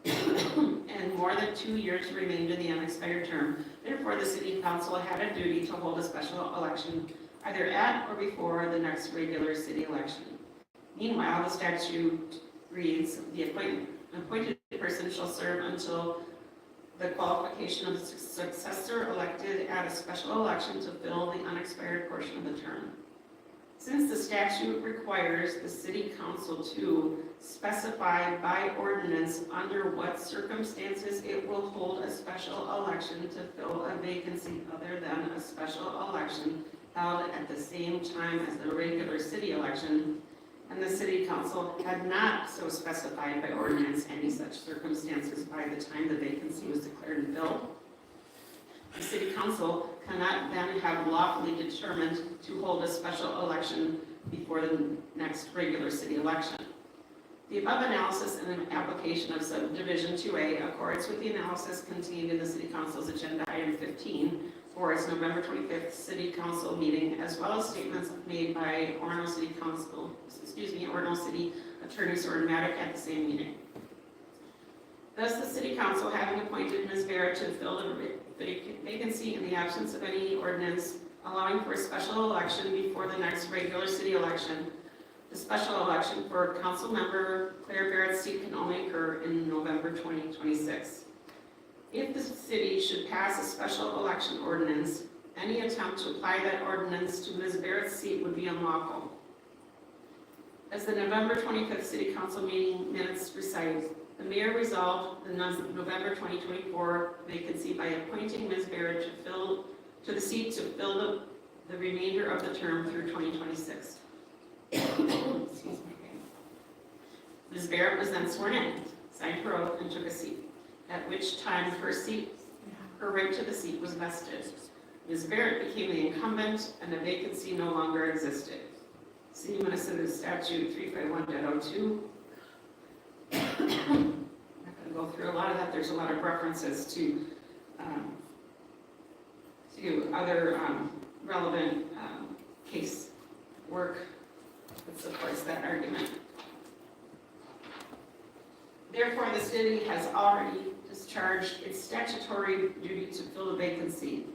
and more than 2 years remained in the unexpired term, therefore the city council had a duty to hold a special election either at or before the next regular city election. Meanwhile, the statute reads, the appointed person shall serve until the qualification of a successor elected at a special election to fill the unexpired portion of the term. Since the statute requires the city council to specify by ordinance under what circumstances it will hold a special election to fill a vacancy other than a special election held at the same time as the regular city election, and the city council had not so specified by ordinance any such circumstances by the time the vacancy was declared and filled, the city council cannot then have lawfully determined to hold a special election before the next regular city election. The above analysis and an application of subdivision 2A accords with the analysis contained in the city council's agenda item 15 for its November 25th city council meeting, as well as statements made by Orono City Attorney Soren Maddock at the same meeting. Thus, the city council, having appointed Ms. Barrett to fill the vacancy in the absence of any ordinance allowing for a special election before the next regular city election, the special election for council member Claire Barrett's seat can only occur in November 2026. If the city should pass a special election ordinance, any attempt to apply that ordinance to Ms. Barrett's seat would be unlawful. As the November 25th City Council meeting minutes recite, the mayor resolved the November 2024 vacancy by appointing Ms. Barrett to the seat to fill the remainder of the term through 2026. Excuse me. Ms. Barrett was then sworn in, signed her oath, and took a seat, at which time her right to the seat was vested. Ms. Barrett became the incumbent, and the vacancy no longer existed. See Minnesota Statute 351.02. I'm not going to go through a lot of that. There's a lot of references to other relevant case work that supports that argument. Therefore, the city has already discharged its statutory duty to fill the vacancy.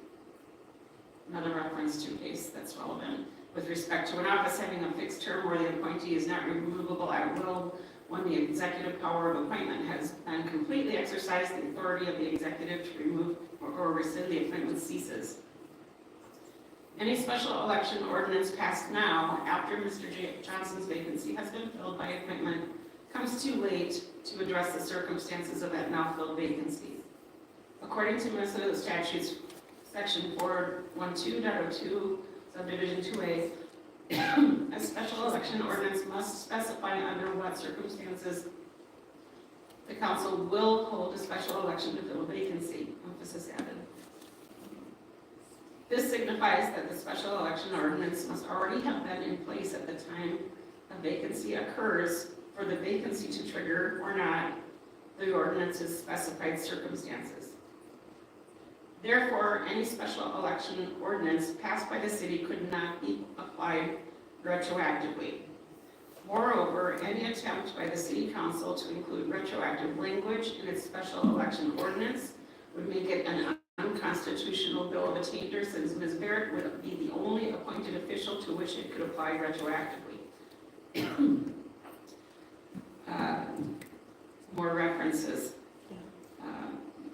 Another reference to a case that's relevant with respect to an office having a fixed term where the appointee is not removable at will when the executive power of appointment has been completely exercised, the authority of the executive to remove or rescind the appointment ceases. Any special election ordinance passed now, after Mr. Johnson's vacancy has been filled by appointment, comes too late to address the circumstances of that now filled vacancy. According to Minnesota statutes, section 412.02, subdivision 2A, a special election ordinance must specify under what circumstances the council will hold a special election to fill a vacancy, emphasis added. This signifies that the special election ordinance must already have been in place at the time a vacancy occurs for the vacancy to trigger or not the ordinance's specified circumstances. Therefore, any special election ordinance passed by the city could not be applied retroactively. Moreover, any attempt by the city council to include retroactive language in its special election ordinance would make it an unconstitutional bill of attainder, since Ms. Barrett would be the only appointed official to which it could apply retroactively. More references.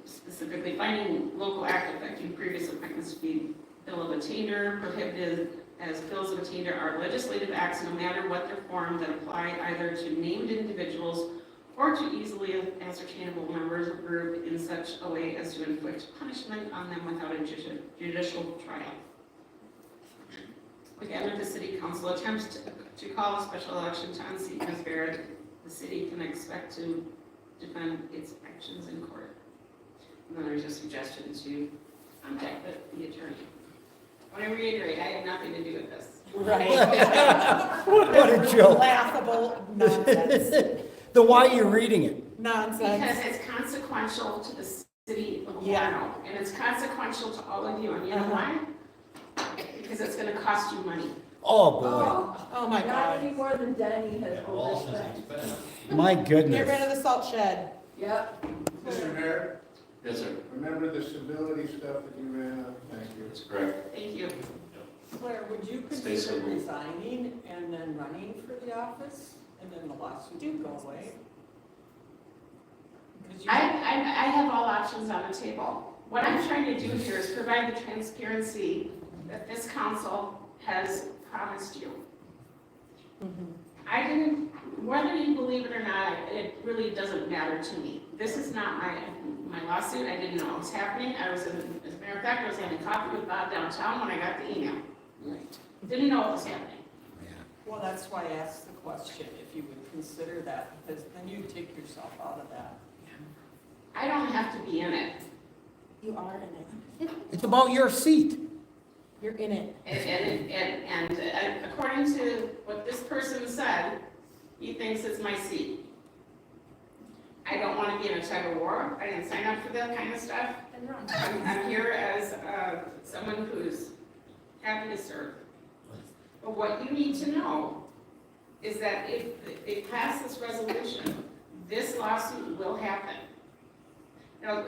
Specifically, finding local act affecting previous appointments to be bill of attainder, prohibited as bills of attainder are legislative acts, no matter what their form, that apply either to named individuals or to easily ascertainable members of a group in such a way as to inflict punishment on them without a judicial trial. Again, if the city council attempts to call a special election to unseat Ms. Barrett, the city can expect to defend its actions in court. And then there's a suggestion to contact the attorney. I want to reiterate, I have nothing to do with this. Right. What a joke. Laughable nonsense. Then why are you reading it? Nonsense. Because it's consequential to the city of Yeah. Orono, and it's consequential to all of you, and you know why? Because it's gonna cost you money. Oh, boy. Oh my Not God. any more than Denny has overspent. My Get rid goodness. of the salt shed. Yep. Mr. Mayor, Yes, sir. remember the civility stuff that you ran on? Thank you. That's correct. Thank you. Claire, would you Stay consider civil. resigning and then running for the office, and then the lawsuit would go away? 'Cause you- I have all options on the table. What I'm trying to do here is provide the transparency that this council has promised you. I didn't, whether you believe it or not, it really doesn't matter to me. This is not my lawsuit. I didn't know what was happening. As a matter of fact, I was having coffee with Bob downtown when I got the email. Didn't know what was happening. Well, that's why I asked the question, if you would consider that, because then you take yourself out of that. I don't have to be in it. You are in it. It's about your seat. You're in it. And according to what this person said, he thinks it's my seat. I don't want to be in a tug of war. I didn't sign up for that kind of stuff. I'm here as someone who's happy to serve. But what you need to know is that if they pass this resolution, this lawsuit will happen. Now,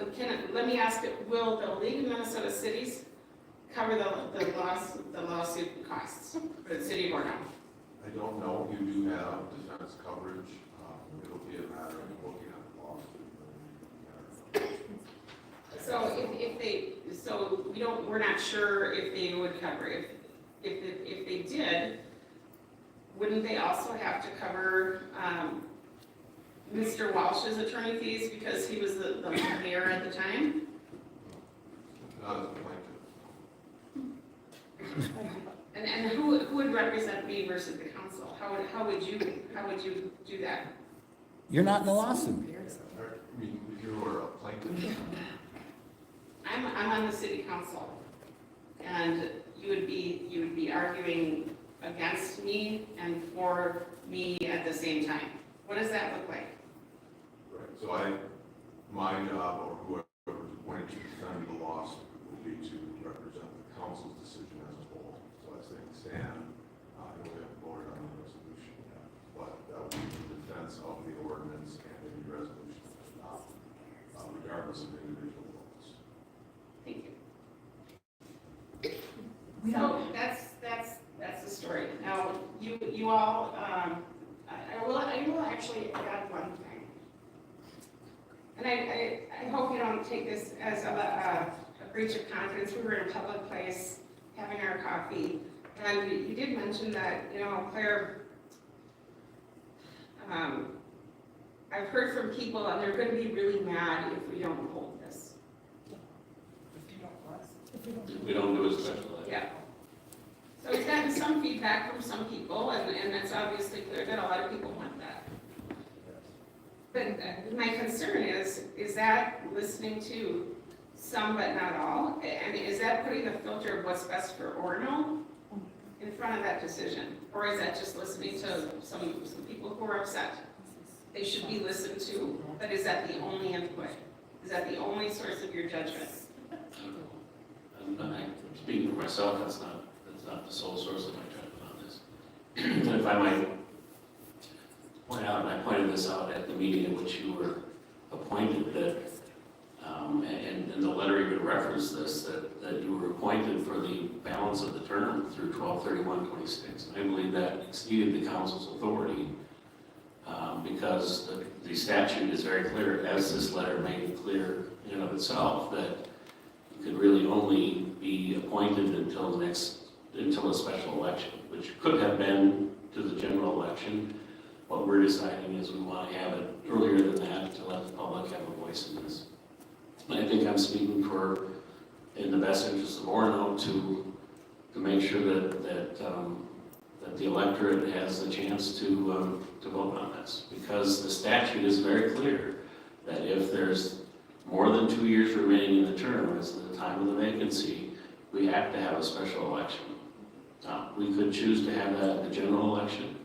let me ask it, will the League of Minnesota Cities cover the lawsuit costs for the city of Orono? I don't know, you do have defense coverage, it'll be a matter of looking at the lawsuit. So we're not sure if they would cover it. If they did, wouldn't they also have to cover Mr. Walsh's attorney fees because he was the mayor at the time? Not as a plaintiff. And who would represent me versus the council? How would you do that? You're not in the lawsuit. I mean, if you were a plaintiff. I'm on the city council, and you would be arguing against me and for me at the same time. What does that look like? Right, so my job, or whoever's appointed to defend the lawsuit, will be to represent the council's decision as a whole. So as things stand, I know we haven't voted on the resolution yet, but that will be the defense of the ordinance and any resolution that's adopted, regardless of individual votes. Thank you. We So don't, that's the story. Now, you all, I will actually add one thing. And I hope you don't take this as a breach of confidence. We were in a public place, having our coffee, and you did mention that, Claire, I've heard from people, and they're gonna be really mad if we don't hold this. If we don't do a special election. Yeah. So we've gotten some feedback from some people, and it's obviously clear that a lot of people want that. But my concern is that listening to some but not all? And is that putting the filter of what's best for Orono in front of that decision? Or is that just listening to some people who are upset? They should be listened to, but is that the only input? Is that the only source of your judgment? I'm speaking for myself, that's not the sole source of my judgment on this. And if I might point out, and I pointed this out at the meeting in which you were appointed, that, and the letter even referenced this, that you were appointed for the balance of the term through 12/31/26. I believe that exceeded the council's authority, because the statute is very clear, as this letter made it clear in and of itself, that you could really only be appointed until a special election, which could have been to the general election. What we're deciding is we want to have it earlier than that to let the public have a voice in this. And I think I'm speaking for, in the best interest of Orono, to make sure that the electorate has the chance to vote on this. Because the statute is very clear that if there's more than 2 years remaining in the term, as the time of the vacancy, we have to have a special election. We could choose to have that at the general election,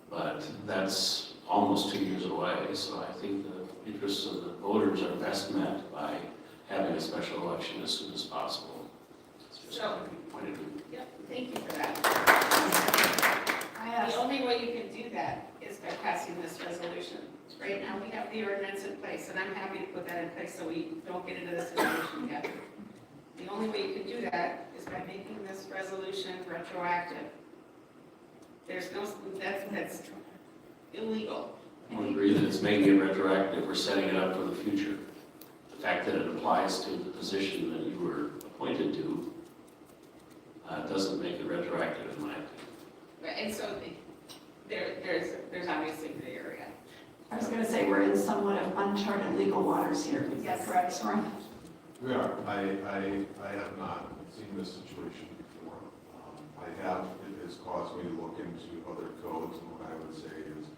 but that's almost 2 years away, so I think the interests of the voters are best met by having a special election as soon as possible. That's just my point of view. Yep, thank you for that. The only way you can do that is by passing this resolution. Right now, we have the ordinance in place, and I'm happy to put that in place so we don't get into this situation again. The only way you can do that is by making this resolution retroactive. There's no, that's illegal. I would agree that it's making it retroactive, we're setting it up for the future. The fact that it applies to the position that you were appointed to doesn't make it retroactive in my opinion. And so there's obviously the area. I was gonna say, we're in somewhat of uncharted legal waters here. Is that correct, Soren? We are. I have not seen this situation before. I have, has caused me to look into other codes, and what I would say is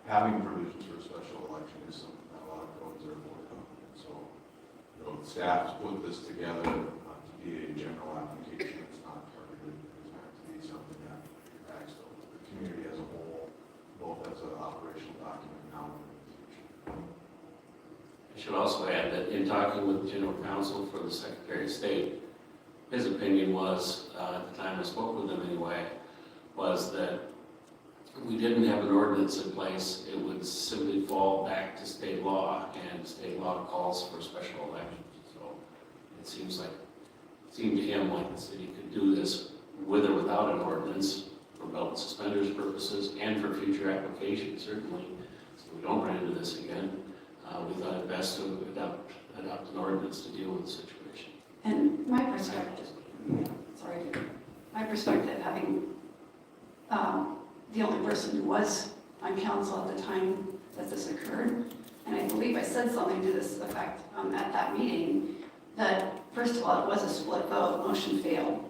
having provisions for a special election is something that a lot of codes are avoiding. And so, the staff has put this together to be a general application. It's not targeted. It's meant to be something that impacts the community as a whole, both as an operational document now and in the future. I should also add that in talking with the General Counsel for the Secretary of State, his opinion was, at the time I spoke with him anyway, was that we didn't have an ordinance in place. It would simply fall back to state law, and state law calls for special elections. So it seemed to him like the city could do this with or without an ordinance for belt and suspenders purposes and for future applications, certainly. So we don't run into this again. We thought it best to adopt an ordinance to deal with the situation. And my perspective, having the only person who was on council at the time that this occurred, and I believe I said something to this effect at that meeting, that first of all, it was a split vote, motion failed.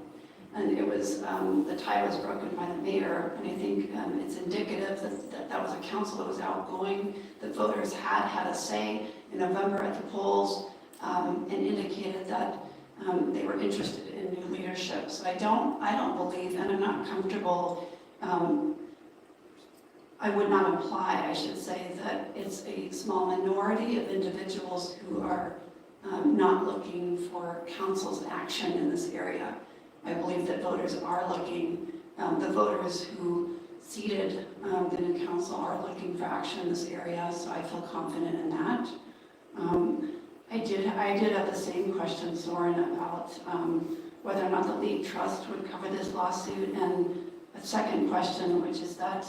And it was, the tie was broken by the mayor, and I think it's indicative that was a council that was outgoing. The voters had a say in November at the polls, and indicated that they were interested in new leadership. So I don't believe, and I'm not comfortable, I would not imply, I should say, that it's a small minority of individuals who are not looking for council's action in this area. I believe that voters are looking, the voters who seated the new council are looking for action in this area, so I feel confident in that. I did have the same question, Soren, about whether or not the League Trust would cover this lawsuit, and a second question, which is that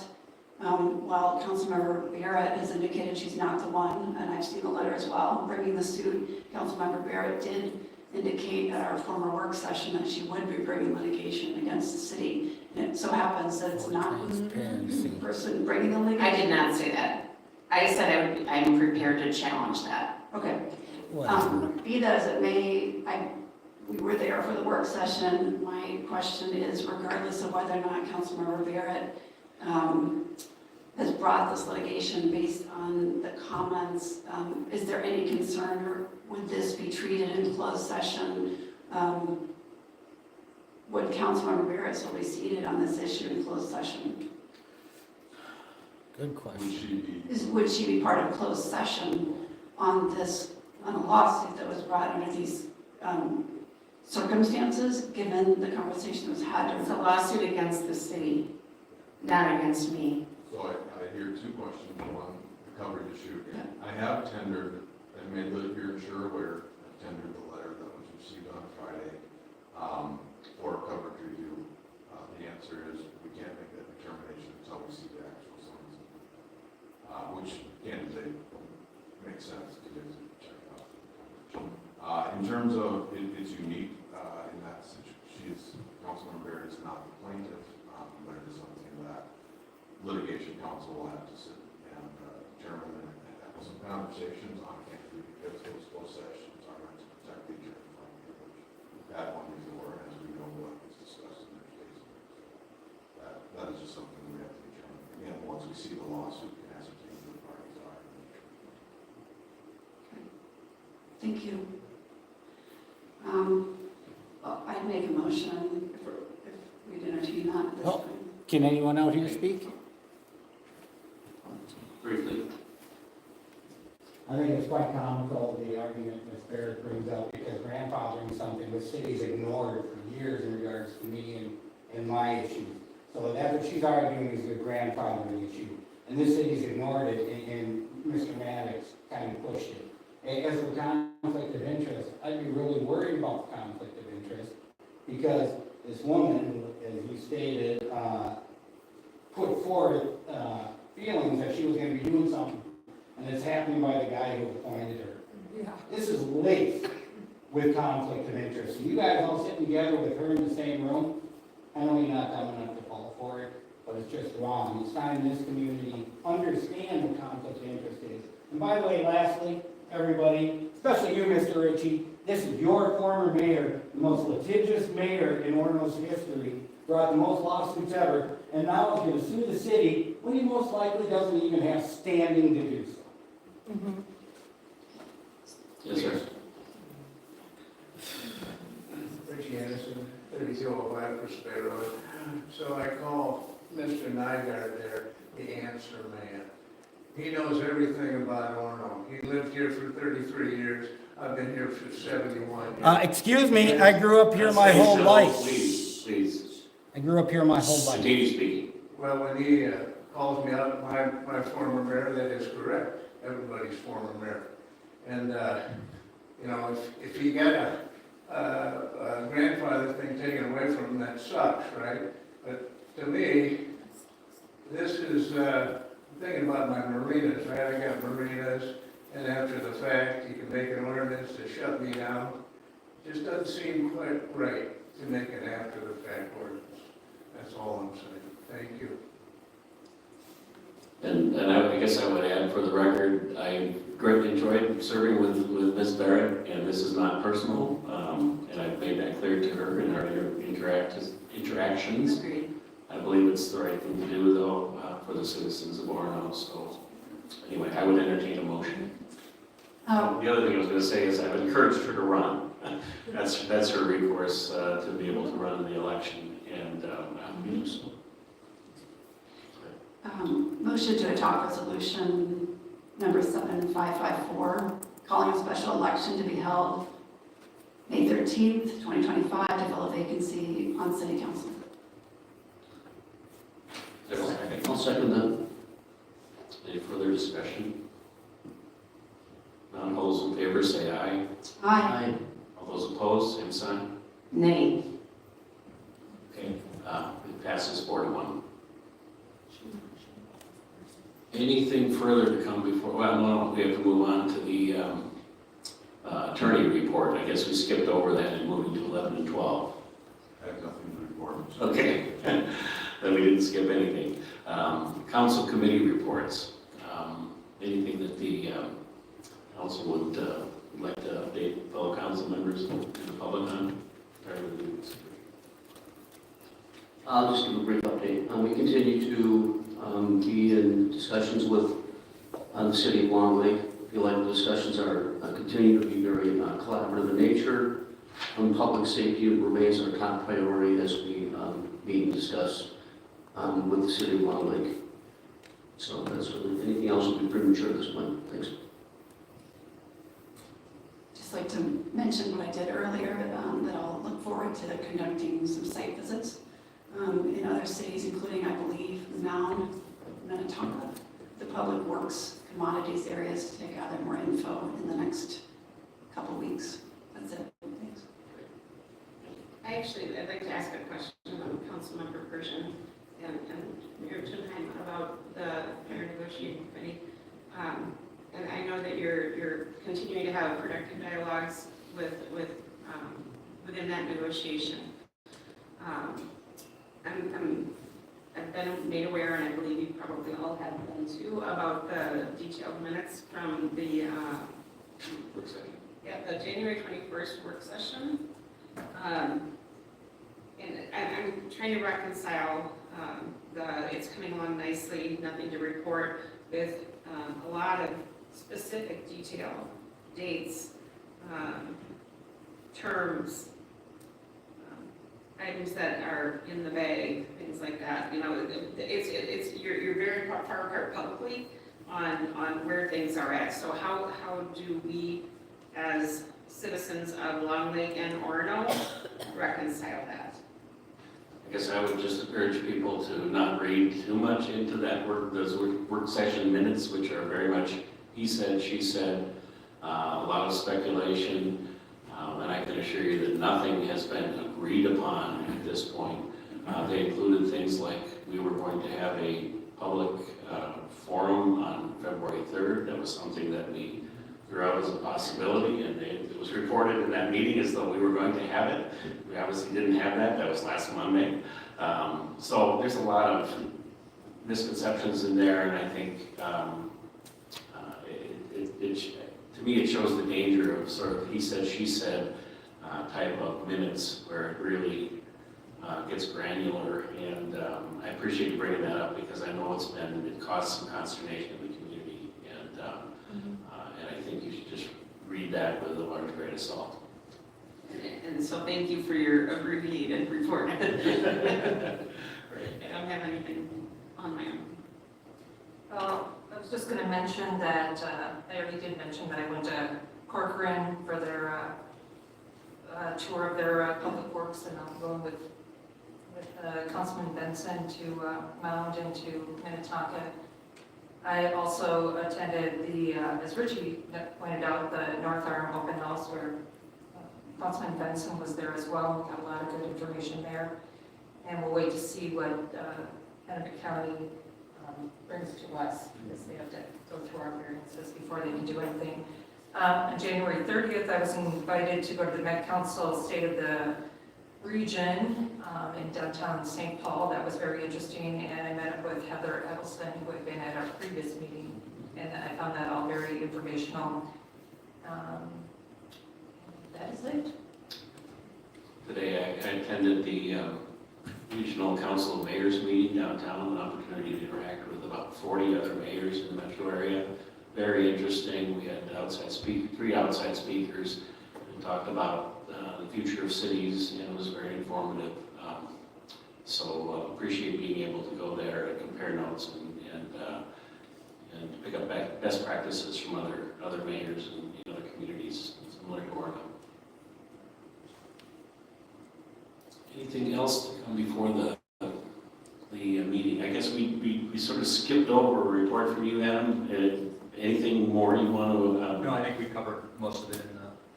while Councilmember Barrett has indicated she's not the one, and I've seen the letter as well, bringing the suit, Councilmember Barrett did indicate at our former work session that she would be bringing litigation against the city. And it so happens that it's not the person bringing the litigation. I did not say that. I said I'm prepared to challenge that. Okay. Be that as it may, we were there for the work session. My question is, regardless of whether or not Councilmember Barrett has brought this litigation based on the comments, is there any concern, or would this be treated in closed session? Would Councilmember Barrett still be seated on this issue in closed session? Good question. Would she be part of closed session on a lawsuit that was brought under these circumstances, given the conversation that was had? It's a lawsuit against the city, not against me. So I hear two questions. One, the coverage issue. I have tendered, and made your insurer aware, I tendered the letter that was received on Friday for a coverage review. The answer is we can't make that determination until we see the actual sums, which candidly makes sense to get to check out. In terms of it's unique in that situation. Councilmember Barrett is not the plaintiff, but it is something that litigation counsel will have to sit and determine and have some conversations on it, because those closed sessions are meant to protect the attorney-client privilege. We've had one before, and as we know, what is discussed in their case. That is just something we have to determine. Again, once we see the lawsuit, we can ascertain who the parties are. Thank you. I'd make a motion if we'd entertain that at this time. Can anyone out here speak? Briefly. I think it's quite comical, the argument Ms. Barrett brings up, because grandfathering something the city's ignored for years in regards to me and my issues. So that's what she's arguing is the grandfathering issue. And this city's ignored it, and Mr. Maddox kind of pushed it. As for conflict of interest, I'd be really worried about the conflict of interest, because this woman, as you stated, put forth feelings that she was going to be doing something, and it's happening by the guy who appointed her. Yeah. This is laced with conflict of interest. You guys all sitting together with her in the same room. I know you're not dumb enough to fall for it, but it's just wrong. It's time this community understand what conflict of interest is. And by the way, lastly, everybody, especially you, Mr. Ritchie, this is your former mayor, the most litigious mayor in Orono's history, brought the most lawsuits ever, and now is gonna sue the city when he most likely doesn't even have standing to do so. Yes, sir. Richie Anderson, 3205 Chris Bay Road. So I call Mr. Nygaard there, the answer man. He knows everything about Orono. He lived here for 33 years. I've been here for 71 years. Excuse me, I grew up here my Stay whole civil, life. Please. I grew up here my whole life. Continue speaking. Well, when he calls me out, my former mayor, that is correct. Everybody's former mayor. And, you know, if he got a grandfather thing taken away from him, that sucks, right? But to me, this is thinking about my marinas, right? I got marinas, and after the fact, you can make an ordinance to shut me down. Just doesn't seem quite right to make an after the fact ordinance. That's all I'm saying. Thank you. And I guess I would add for the record, I greatly enjoyed serving with Ms. Barrett, and this is not personal, and I've made that clear to her in our interactions. Agreed. I believe it's the right thing to do, though, for the citizens of Orono. So anyway, I would entertain a motion. The other thing I was going to say is I've encouraged her to run. That's her recourse to be able to run in the election, and I will do so. Motion to adopt resolution number 7554, calling a special election to be held May 13th, 2025, to fill a vacancy on city council. I'll second that. Any further discussion? None, all those in favor say aye. Aye. All those opposed, same sign. Nay. Okay, it passes 4-1. Anything further to come before, well, no, we have to move on to the attorney report. I guess we skipped over that and moving to 11 and 12. I have nothing to report. Okay, then we didn't skip anything. Council committee reports. Anything that the council would like to update fellow council members and the public on? I'll just give a brief update. We continue to be in discussions with the city of Long Lake. I feel like the discussions are continue to be very collaborative in nature. Public safety remains our top priority as we meet and discuss with the city of Long Lake. So that's really, anything else would be premature at this point. Thanks. Just like to mention what I did earlier, that I'll look forward to conducting some site visits in other cities, including, I believe, Mound, Minnetonka, the public works commodities areas, to gather more info in the next couple weeks. That's it. Thanks. I'd like to ask a question about Councilmember Persian and Mayor Tunheim about the fair negotiating committee. And I know that you're continuing to have productive dialogues within that negotiation. I've been made aware, and I believe you probably all have been too, about the detailed minutes from the Work session. the January 21st work session. And I'm trying to reconcile it's coming along nicely, nothing to report, with a lot of specific detail, dates, terms, items that are in the bag, things like that. You know, you're very far apart publicly on where things are at. So how do we, as citizens of Long Lake and Orono, reconcile that? I guess I would just urge people to not read too much into those work session minutes, which are very much he said, she said, a lot of speculation, and I can assure you that nothing has been agreed upon at this point. They included things like we were going to have a public forum on February 3rd. That was something that we threw out as a possibility, and it was reported in that meeting as though we were going to have it. We obviously didn't have that. That was last Monday. So there's a lot of misconceptions in there, and I think to me it shows the danger of sort of he said, she said type of minutes where it really gets granular, and I appreciate you bringing that up because I know it caused some consternation in the community, and I think you should just read that with a large grain of salt. And so thank you for your abbreviated report. I don't have anything on my own. Well, I was just going to mention that, I already did mention that I went to Corcoran for their tour of their public works, and I'm going with Councilman Benson to Mound and to Minnetonka. I also attended the, as Richie pointed out, the North Arm Open House where Councilman Benson was there as well. We got a lot of good information there. And we'll wait to see what Hennepin County brings to us, because they have to go through our variances before they can do anything. On January 30th, I was invited to go to the Met Council State of the Region in downtown St. Paul. That was very interesting, and I met up with Heather Edelston, who had been at our previous meeting, and I found that all very informational. That is it. Today I attended the Regional Council of Mayors meeting downtown, an opportunity to interact with about 40 other mayors in the metro area. Very interesting. We had three outside speakers and talked about the future of cities, and it was very informative. So appreciate being able to go there and compare notes and pick up best practices from other mayors and other communities similar to Orono. Anything else to come before the meeting? I guess we sort of skipped over a report from you, Adam. Anything more you want to? No, I think we covered most of it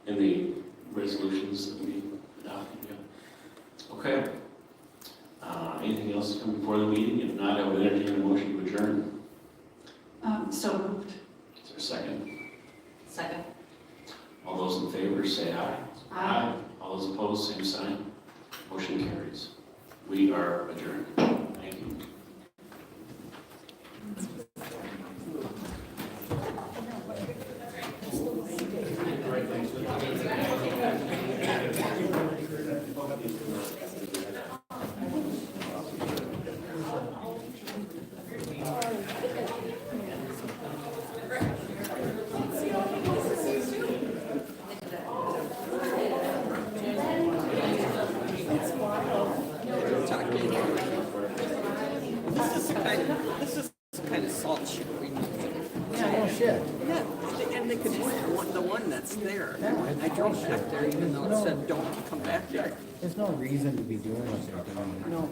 in the resolutions that we adopted. Yeah. Okay. Anything else to come before the meeting? If not, I would entertain a motion to adjourn. So moved. Is there a second? Second. All those in favor say aye. Aye. All those opposed, same sign. Motion carries. We are adjourned. Thank you. This is the kind of salt shit we need. Yeah, no shit. Yeah, and they could use the one that's there. I drove back there even though it said don't come back there. There's no reason to be doing what they're doing. No.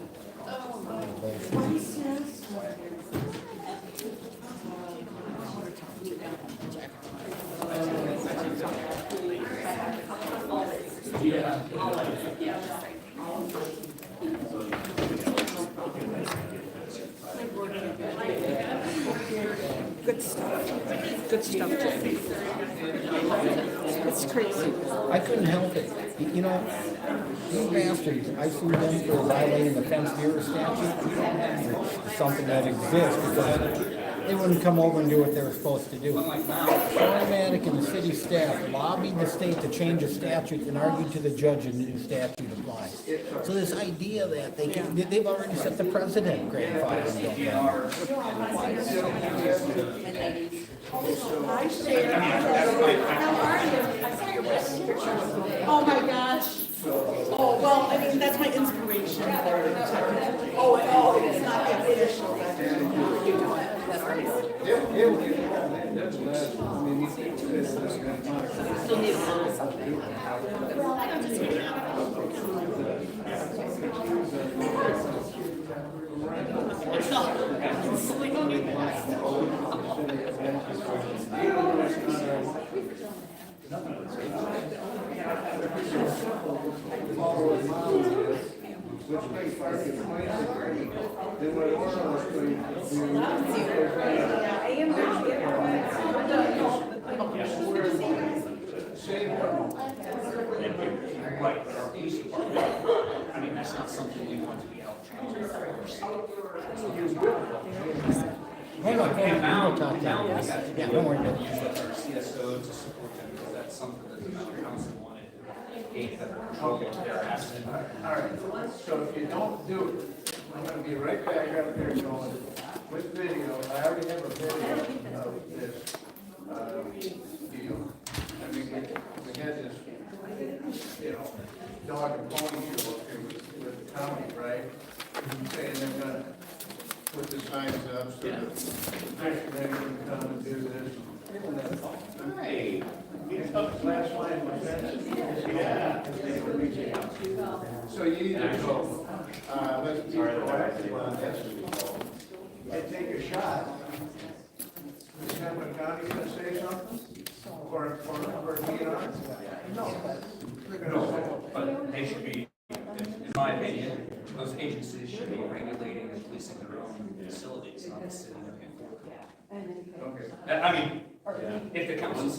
Good stuff. Good stuff, Jackie. It's crazy. I couldn't help it. You know, these bastards, I sued them for violating the fenced deer statute, or something that exists, because they wouldn't come over and do what they were supposed to do. Automatic and the city staff lobbied the state to change a statute and argued to the judge a new statute applies. So this idea that they've already set the precedent, grandfathering don't. Hi, Sharon. How are you? I saw your wedding pictures. Oh, my gosh. Oh, well, I mean, that's my inspiration. Oh, it's not the official. That's right. Still need a little something. Right, but our police department, I mean, that's not something we want to be out trying to enforce. Hold on, we'll talk Now about we got it. Yeah, don't worry about it. With our CSO to support them, because that's something that the council wanted. gate that control their assets. All right, so if you don't do it, I'm gonna be right back up there going with video. I already have a video of this, deal. I mean, we had this, dog and pony show up here with the county, right? Saying they're gonna put the signs up so that the fishermen can come and do this. Hey. Last line was that? Yeah. So you either go, let's be proactive on this, and take a shot. Is Cameron County gonna say something? Or DNR? No, but they should be, in my opinion, those agencies should be regulating and policing their own facilities, not the city. Okay. I mean, if the council says